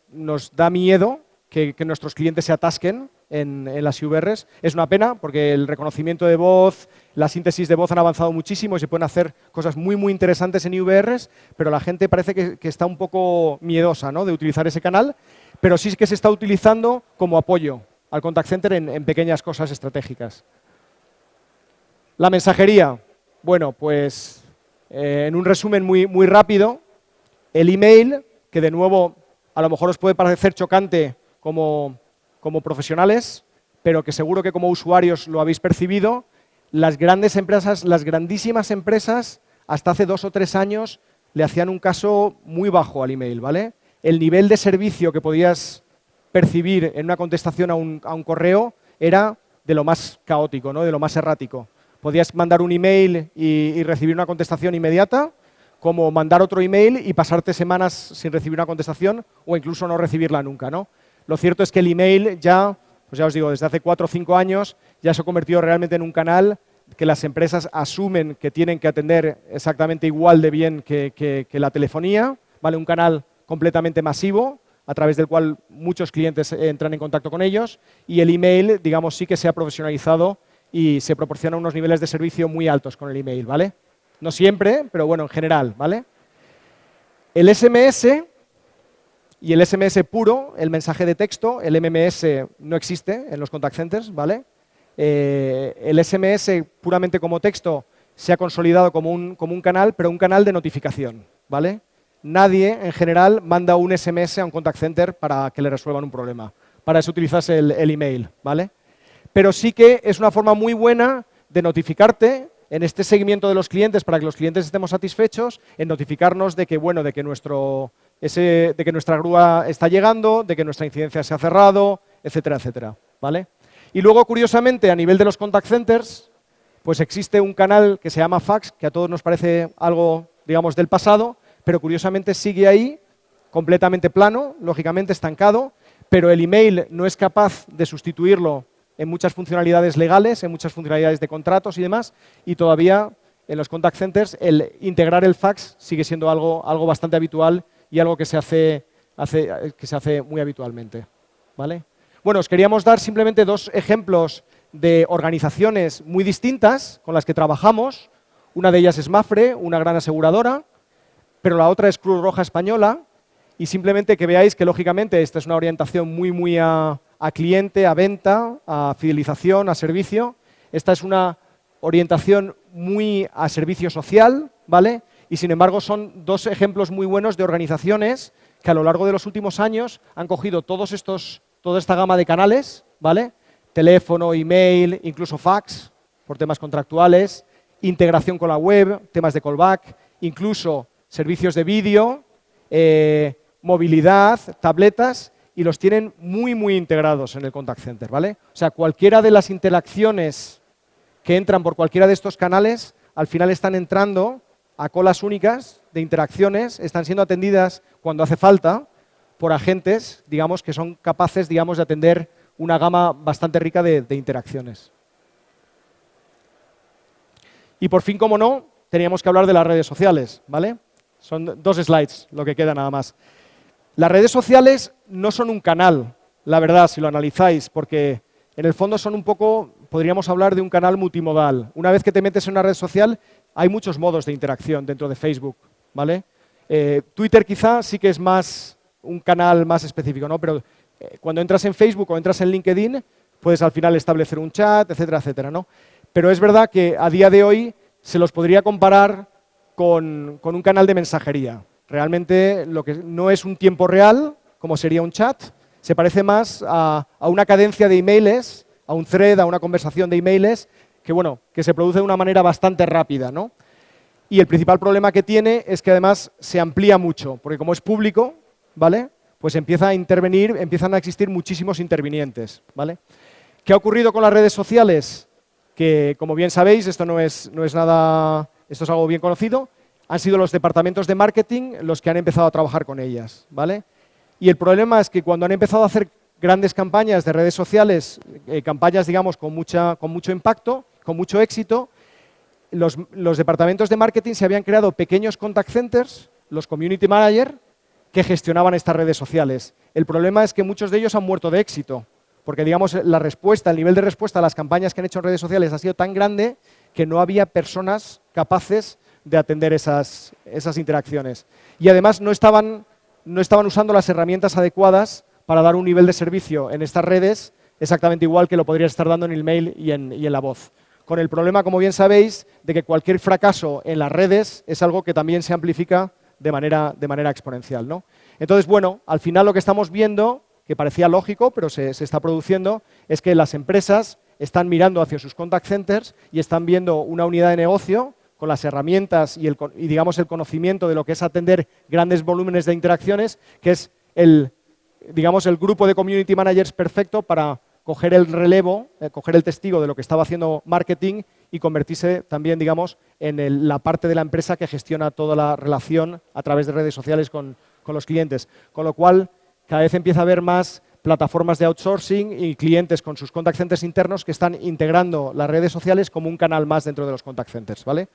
Speaker 1: da miedo que nuestros clientes se atasquen en las IVRs. Es una pena porque el reconocimiento de voz, la síntesis de voz han avanzado muchísimo y se pueden hacer cosas muy, muy interesantes en IVRs, pero la gente parece que está un poco miedosa, ¿no?, de utilizar ese canal, pero sí que se está utilizando como apoyo al contact center en pequeñas cosas estratégicas. La mensajería. Bueno, pues en un resumen muy, muy rápido, el email, que de nuevo a lo mejor os puede parecer chocante como profesionales, pero que seguro que como usuarios lo habéis percibido, las grandes empresas, las grandísimas empresas, hasta hace 2 o 3 años le hacían un caso muy bajo al email, ¿vale? El nivel de servicio que podías percibir en una contestación a un correo era de lo más caótico, ¿no?, de lo más errático. Podías mandar un email y recibir una contestación inmediata, como mandar otro email y pasarte semanas sin recibir una contestación o incluso no recibirla nunca, ¿no? Lo cierto es que el email ya, pues ya os digo, desde hace 4 o 5 años ya se ha convertido realmente en un canal que las empresas asumen que tienen que atender exactamente igual de bien que la telefonía, ¿vale? Un canal completamente masivo a través del cual muchos clientes entran en contacto con ellos, y el email, digamos, sí que se ha profesionalizado y se proporcionan unos niveles de servicio muy altos con el email, ¿vale? No siempre, pero bueno, en general, ¿vale? El SMS y el SMS puro, el mensaje de texto, el MMS no existe en los contact centers, ¿vale? El SMS puramente como texto se ha consolidado como un canal, pero un canal de notificación, ¿vale? Nadie, en general, manda un SMS a un contact center para que le resuelvan un problema. Para eso utilizas el email, ¿vale? Pero sí que es una forma muy buena de notificarte en este seguimiento de los clientes para que los clientes estemos satisfechos, en notificarnos de que, bueno, de que nuestra grúa está llegando, de que nuestra incidencia se ha cerrado, etcétera, etcétera, ¿vale? Y luego, curiosamente, a nivel de los contact centers, pues existe un canal que se llama fax, que a todos nos parece algo, digamos, del pasado, pero curiosamente sigue ahí, completamente plano, lógicamente estancado, pero el email no es capaz de sustituirlo en muchas funcionalidades legales, en muchas funcionalidades de contratos y demás, y todavía en los contact centers el integrar el fax sigue siendo algo bastante habitual y algo que se hace muy habitualmente, ¿vale? Bueno, os queríamos dar simplemente 2 ejemplos de organizaciones muy distintas con las que trabajamos. Una de ellas es Mapfre, una gran aseguradora, pero la otra es Cruz Roja Española, y simplemente que veáis que, lógicamente, esta es una orientación muy a cliente, a venta, a fidelización, a servicio. Esta es una orientación muy a servicio social, ¿vale? Y, sin embargo, son 2 ejemplos muy buenos de organizaciones que a lo largo de los últimos años han cogido toda esta gama de canales, ¿vale? Teléfono, email, incluso fax, por temas contractuales, integración con la web, temas de callback, incluso servicios de vídeo, movilidad, tabletas, y los tienen muy integrados en el contact center, ¿vale? O sea, cualquiera de las interacciones que entran por cualquiera de estos canales, al final están entrando a colas únicas de interacciones, están siendo atendidas cuando hace falta por agentes, digamos, que son capaces, digamos, de atender una gama bastante rica de interacciones. Y por fin, como no, teníamos que hablar de las redes sociales, ¿vale? Son 2 slides lo que queda nada más. Las redes sociales no son un canal, la verdad, si lo analizáis, porque en el fondo son un poco, podríamos hablar de un canal multimodal. Una vez que te metes en una red social, hay muchos modos de interacción dentro de Facebook, ¿vale? Twitter quizá sí que es más un canal más específico, ¿no? Pero cuando entras en Facebook o entras en LinkedIn, puedes al final establecer un chat, etcétera, etcétera, ¿no? Pero es verdad que a día de hoy se los podría comparar con un canal de mensajería. Realmente lo que no es un tiempo real, como sería un chat, se parece más a una cadencia de emails, a un thread, a una conversación de emails, que, bueno, que se produce de una manera bastante rápida, ¿no? Y el principal problema que tiene es que además se amplía mucho, porque como es público, ¿vale? Pues empiezan a existir muchísimos intervinientes, ¿vale? ¿Qué ha ocurrido con las redes sociales? Que, como bien sabéis, esto no es nada, esto es algo bien conocido, han sido los departamentos de marketing los que han empezado a trabajar con ellas, ¿vale? Y el problema es que cuando han empezado a hacer grandes campañas de redes sociales, campañas, digamos, con mucho impacto, con mucho éxito, los departamentos de marketing se habían creado pequeños contact centers, los community manager, que gestionaban estas redes sociales. El problema es que muchos de ellos han muerto de éxito, porque digamos la respuesta, el nivel de respuesta a las campañas que han hecho en redes sociales ha sido tan grande que no había personas capaces de atender esas interacciones. Y además no estaban usando las herramientas adecuadas para dar un nivel de servicio en estas redes exactamente igual que lo podrías estar dando en el mail y en la voz. Con el problema, como bien sabéis, de que cualquier fracaso en las redes es algo que también se amplifica de manera exponencial, ¿no? Entonces, bueno, al final lo que estamos viendo, que parecía lógico, pero se está produciendo, es que las empresas están mirando hacia sus contact centers y están viendo una unidad de negocio con las herramientas y digamos, el conocimiento de lo que es atender grandes volúmenes de interacciones, que es digamos, el grupo de community managers perfecto para coger el relevo, coger el testigo de lo que estaba haciendo marketing y convertirse también, digamos, en la parte de la empresa que gestiona toda la relación a través de redes sociales con los clientes. Con lo cual, cada vez empieza a haber más plataformas de outsourcing y clientes con sus contact centers internos que están integrando las redes sociales como un canal más dentro de los contact centers, ¿vale?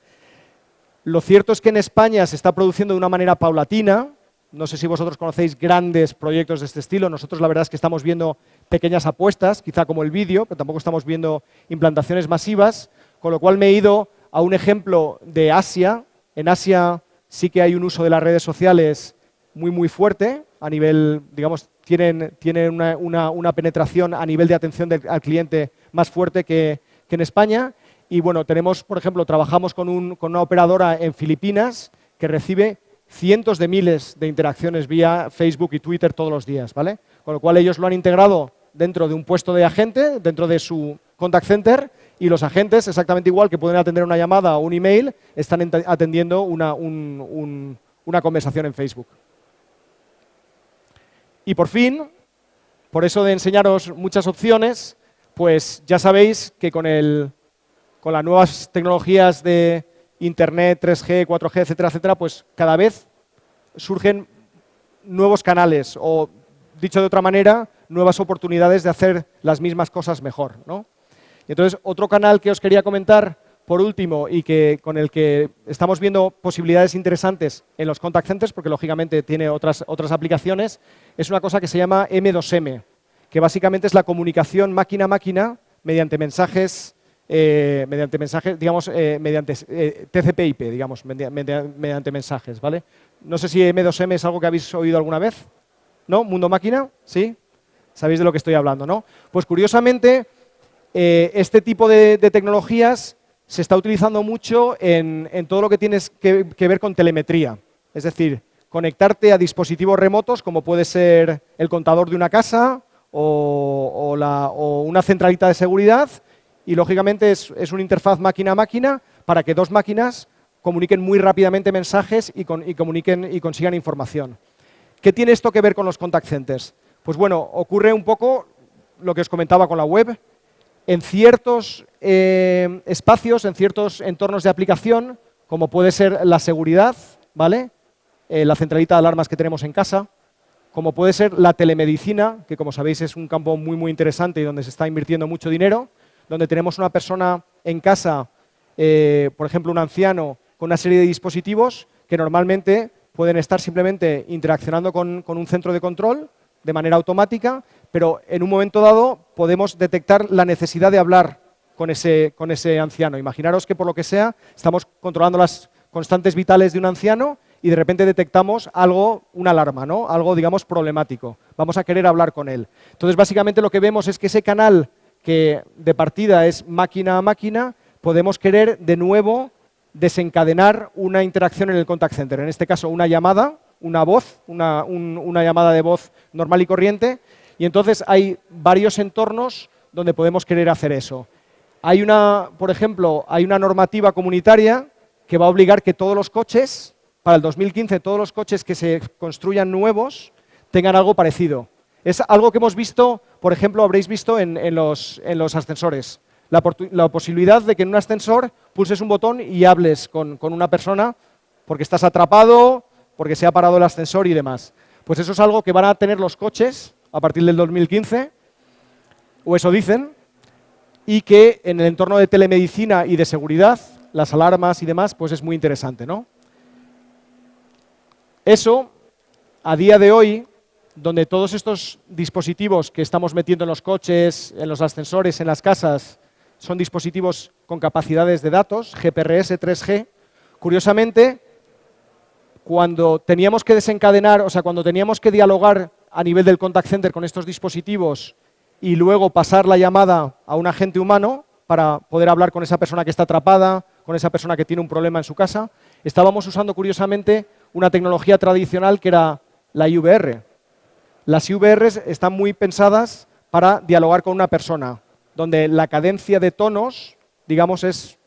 Speaker 1: Lo cierto es que en España se está produciendo de una manera paulatina. No sé si vosotros conocéis grandes proyectos de este estilo. Nosotros la verdad es que estamos viendo pequeñas apuestas, quizá como el vídeo, pero tampoco estamos viendo implantaciones masivas, con lo cual me he ido a un ejemplo de Asia. En Asia sí que hay un uso de las redes sociales muy fuerte, a nivel, digamos, tienen una penetración a nivel de atención al cliente más fuerte que en España. Y bueno, tenemos, por ejemplo, trabajamos con una operadora en Filipinas que recibe cientos de miles de interacciones vía Facebook y Twitter todos los días, ¿vale? Con lo cual ellos lo han integrado dentro de un puesto de agente, dentro de su contact center, y los agentes, exactamente igual que pueden atender una llamada o un email, están atendiendo una conversación en Facebook. Y por fin, por eso de enseñaros muchas opciones, pues ya sabéis que con las nuevas tecnologías de Internet, 3G, 4G, etcétera, etcétera, pues cada vez surgen nuevos canales o, dicho de otra manera, nuevas oportunidades de hacer las mismas cosas mejor, ¿no? Y entonces, otro canal que os quería comentar, por último, y con el que estamos viendo posibilidades interesantes en los contact centers, porque lógicamente tiene otras aplicaciones, es una cosa que se llama M2M, que básicamente es la comunicación máquina a máquina mediante mensajes, digamos, mediante TCP/IP, digamos, mediante mensajes, ¿vale? No sé si M2M es algo que habéis oído alguna vez, ¿no? ¿Mundo máquina? ¿Sí? Sabéis de lo que estoy hablando, ¿no? Pues curiosamente, este tipo de tecnologías se está utilizando mucho en todo lo que tiene que ver con telemetría. Es decir, conectarte a dispositivos remotos, como puede ser el contador de una casa o una centralita de seguridad, y lógicamente es una interfaz máquina a máquina para que dos máquinas comuniquen muy rápidamente mensajes y comuniquen y consigan información. ¿Qué tiene esto que ver con los contact centers? Pues bueno, ocurre un poco lo que os comentaba con la web. En ciertos espacios, en ciertos entornos de aplicación, como puede ser la seguridad, ¿vale? La centralita de alarmas que tenemos en casa, como puede ser la telemedicina, que como sabéis es un campo muy interesante y donde se está invirtiendo mucho dinero, donde tenemos una persona en casa, por ejemplo un anciano, con una serie de dispositivos que normalmente pueden estar simplemente interaccionando con un centro de control de manera automática, pero en un momento dado podemos detectar la necesidad de hablar con ese anciano. Imaginaros que por lo que sea estamos controlando las constantes vitales de un anciano y de repente detectamos algo, una alarma, ¿no? Algo, digamos, problemático. Vamos a querer hablar con él. Entonces, básicamente lo que vemos es que ese canal que de partida es máquina a máquina, podemos querer de nuevo desencadenar una interacción en el contact center. En este caso, una llamada, una voz, una llamada de voz normal y corriente. Y entonces hay varios entornos donde podemos querer hacer eso. Hay por ejemplo, hay una normativa comunitaria que va a obligar que todos los coches, para el 2015, todos los coches que se construyan nuevos tengan algo parecido. Es algo que hemos visto, por ejemplo, habréis visto en los ascensores. La posibilidad de que en un ascensor pulses un botón y hables con una persona porque estás atrapado, porque se ha parado el ascensor y demás. Pues eso es algo que van a tener los coches a partir del 2015, o eso dicen, y que en el entorno de telemedicina y de seguridad, las alarmas y demás, pues es muy interesante, ¿no? Eso a día de hoy, donde todos estos dispositivos que estamos metiendo en los coches, en los ascensores, en las casas, son dispositivos con capacidades de datos, GPRS 3G, curiosamente, cuando teníamos que desencadenar, o sea, cuando teníamos que dialogar a nivel del contact center con estos dispositivos y luego pasar la llamada a un agente humano para poder hablar con esa persona que está atrapada, con esa persona que tiene un problema en su casa, estábamos usando curiosamente una tecnología tradicional que era la IVR. Las IVRs están muy pensadas para dialogar con una persona, donde la cadencia de tonos, digamos, es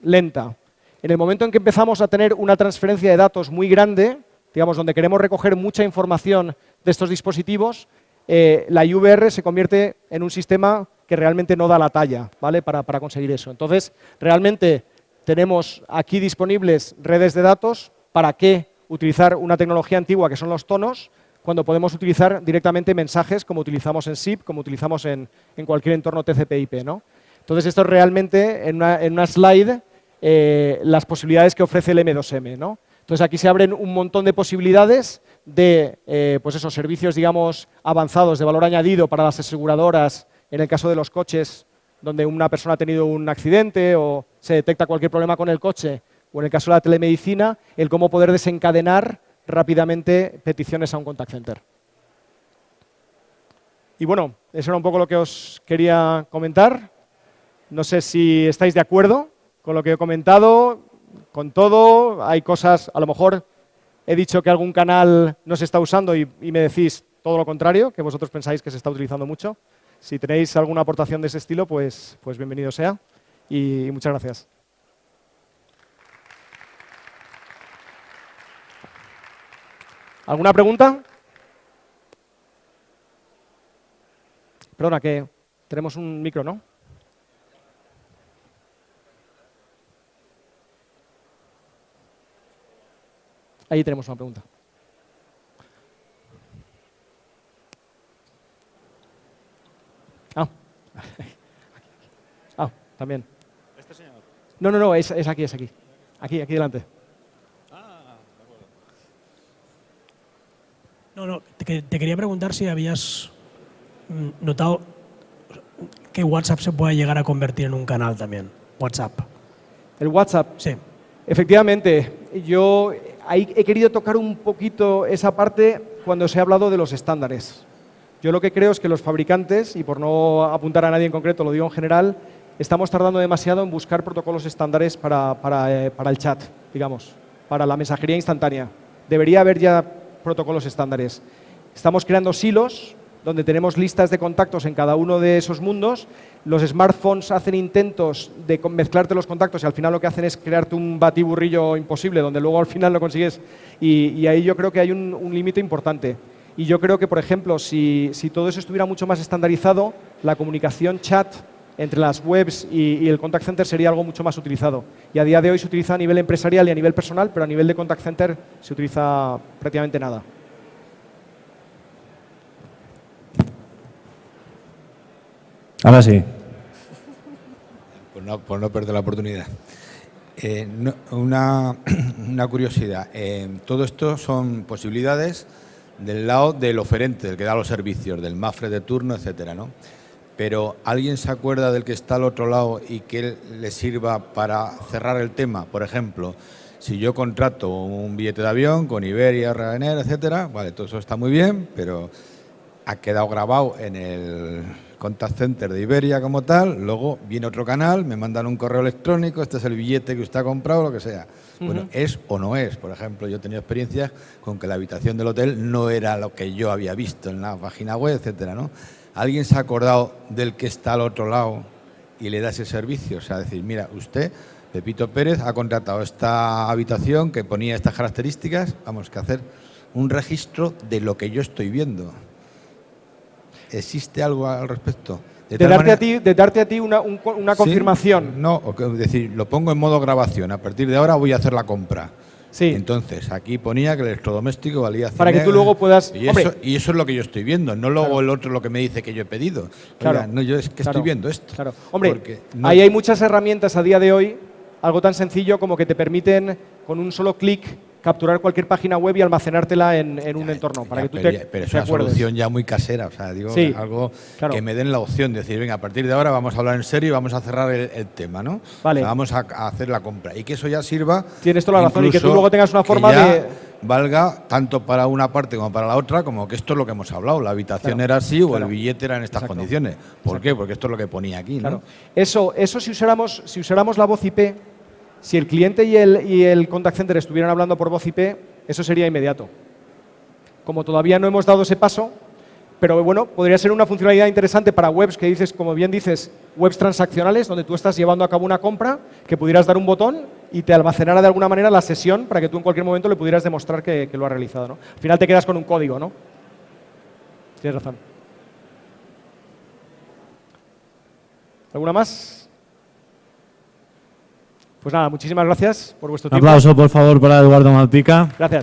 Speaker 1: lenta. En el momento en que empezamos a tener una transferencia de datos muy grande, digamos, donde queremos recoger mucha información de estos dispositivos, la IVR se convierte en un sistema que realmente no da la talla, ¿vale? Para conseguir eso. Entonces, realmente tenemos aquí disponibles redes de datos. ¿Para qué utilizar una tecnología antigua que son los tonos, cuando podemos utilizar directamente mensajes como utilizamos en SIP, como utilizamos en cualquier entorno TCP/IP, ¿no? Entonces, esto es realmente, en una slide, las posibilidades que ofrece el M2M, ¿no? Entonces, aquí se abren un montón de posibilidades de pues esos servicios, digamos, avanzados de valor añadido para las aseguradoras, en el caso de los coches, donde una persona ha tenido un accidente o se detecta cualquier problema con el coche, o en el caso de la telemedicina, el cómo poder desencadenar rápidamente peticiones a un contact center. Y bueno, eso era un poco lo que os quería comentar. No sé si estáis de acuerdo con lo que he comentado, con todo. Hay cosas, a lo mejor he dicho que algún canal no se está usando y me decís todo lo contrario, que vosotros pensáis que se está utilizando mucho. Si tenéis alguna aportación de ese estilo, pues bienvenido sea y muchas gracias. ¿Alguna pregunta? Perdona, que tenemos un micro, ¿no? Ahí tenemos una pregunta. También.
Speaker 2: ¿Este señor?
Speaker 1: No, es aquí, es aquí. Aquí delante.
Speaker 3: No, te quería preguntar si habías notado que WhatsApp se puede llegar a convertir en un canal también. WhatsApp.
Speaker 1: ¿El WhatsApp?
Speaker 3: Sí.
Speaker 1: Efectivamente. Yo ahí he querido tocar un poquito esa parte cuando se ha hablado de los estándares. Yo lo que creo es que los fabricantes, y por no apuntar a nadie en concreto, lo digo en general, estamos tardando demasiado en buscar protocolos estándares para el chat, digamos, para la mensajería instantánea. Debería haber ya protocolos estándares. Estamos creando silos donde tenemos listas de contactos en cada uno de esos mundos. Los smartphones hacen intentos de mezclarte los contactos y al final lo que hacen es crearte un batiburrillo imposible donde luego al final lo consigues. Y ahí yo creo que hay un límite importante. Y yo creo que, por ejemplo, si todo eso estuviera mucho más estandarizado, la comunicación chat entre las webs y el contact center sería algo mucho más utilizado. Y a día de hoy se utiliza a nivel empresarial y a nivel personal, pero a nivel de contact center se utiliza prácticamente nada.
Speaker 4: Ahora sí.
Speaker 2: Por no perder la oportunidad. Una curiosidad. Todo esto son posibilidades del lado del oferente, del que da los servicios, del MAFRE de turno, etcétera, ¿no? Pero ¿alguien se acuerda del que está al otro lado y que le sirva para cerrar el tema? Por ejemplo, si yo contrato un billete de avión con Iberia, Ryanair, etcétera, vale, todo eso está muy bien, pero ha quedado grabado en el contact center de Iberia como tal, luego viene otro canal, me mandan un correo electrónico, este es el billete que usted ha comprado, lo que sea. Bueno, ¿es o no es? Por ejemplo, yo he tenido experiencias con que la habitación del hotel no era lo que yo había visto en la página web, etcétera, ¿no? ¿Alguien se ha acordado del que está al otro lado y le da ese servicio? O sea, decir, mira, usted, Pepito Pérez, ha contratado esta habitación que ponía estas características, vamos, que hacer un registro de lo que yo estoy viendo. ¿Existe algo al respecto?
Speaker 1: De darte a ti una confirmación.
Speaker 2: Sí, no, es decir, lo pongo en modo grabación. A partir de ahora voy a hacer la compra.
Speaker 1: Sí.
Speaker 2: Entonces, aquí ponía que el electrodoméstico valía 100
Speaker 1: para que tú luego puedas...
Speaker 2: Y eso es lo que yo estoy viendo, no luego el otro lo que me dice que yo he pedido.
Speaker 1: Claro.
Speaker 2: Oiga, no, yo es que estoy viendo esto.
Speaker 1: Claro. Hombre, ahí hay muchas herramientas a día de hoy, algo tan sencillo como que te permiten, con un solo clic, capturar cualquier página web y almacenártela en un entorno, para que tú
Speaker 2: pero es
Speaker 1: te
Speaker 2: una
Speaker 1: acuerdes.
Speaker 2: solución ya muy casera, o sea, digo,
Speaker 1: Sí,
Speaker 2: algo
Speaker 1: claro.
Speaker 2: que me den la opción de decir, venga, a partir de ahora vamos a hablar en serio y vamos a cerrar el tema, ¿no?
Speaker 1: Vale.
Speaker 2: O sea, vamos a hacer la compra y que eso ya sirva.
Speaker 1: Tienes toda la razón, y que tú
Speaker 2: incluso
Speaker 1: luego tengas una forma
Speaker 2: que ya
Speaker 1: de…
Speaker 2: valga tanto para una parte como para la otra, como que esto es lo que hemos hablado, la habitación era así o
Speaker 1: claro.
Speaker 2: el billete era en estas
Speaker 1: Exacto.
Speaker 2: condiciones. ¿Por qué? Porque esto es lo que ponía aquí,
Speaker 1: Claro.
Speaker 2: ¿no?
Speaker 1: Eso si usáramos la voz IP, si el cliente y el contact center estuvieran hablando por voz IP, eso sería inmediato. Como todavía no hemos dado ese paso, pero bueno, podría ser una funcionalidad interesante para webs que dices, como bien dices, webs transaccionales, donde tú estás llevando a cabo una compra, que pudieras dar un botón y te almacenara de alguna manera la sesión para que tú en cualquier momento le pudieras demostrar que lo has realizado, ¿no? Al final te quedas con un código, ¿no? Tienes razón. ¿Alguna más? Pues nada, muchísimas gracias por vuestro
Speaker 4: Un
Speaker 1: tiempo.
Speaker 4: aplauso, por favor, para Eduardo Malpica.
Speaker 1: Gracias.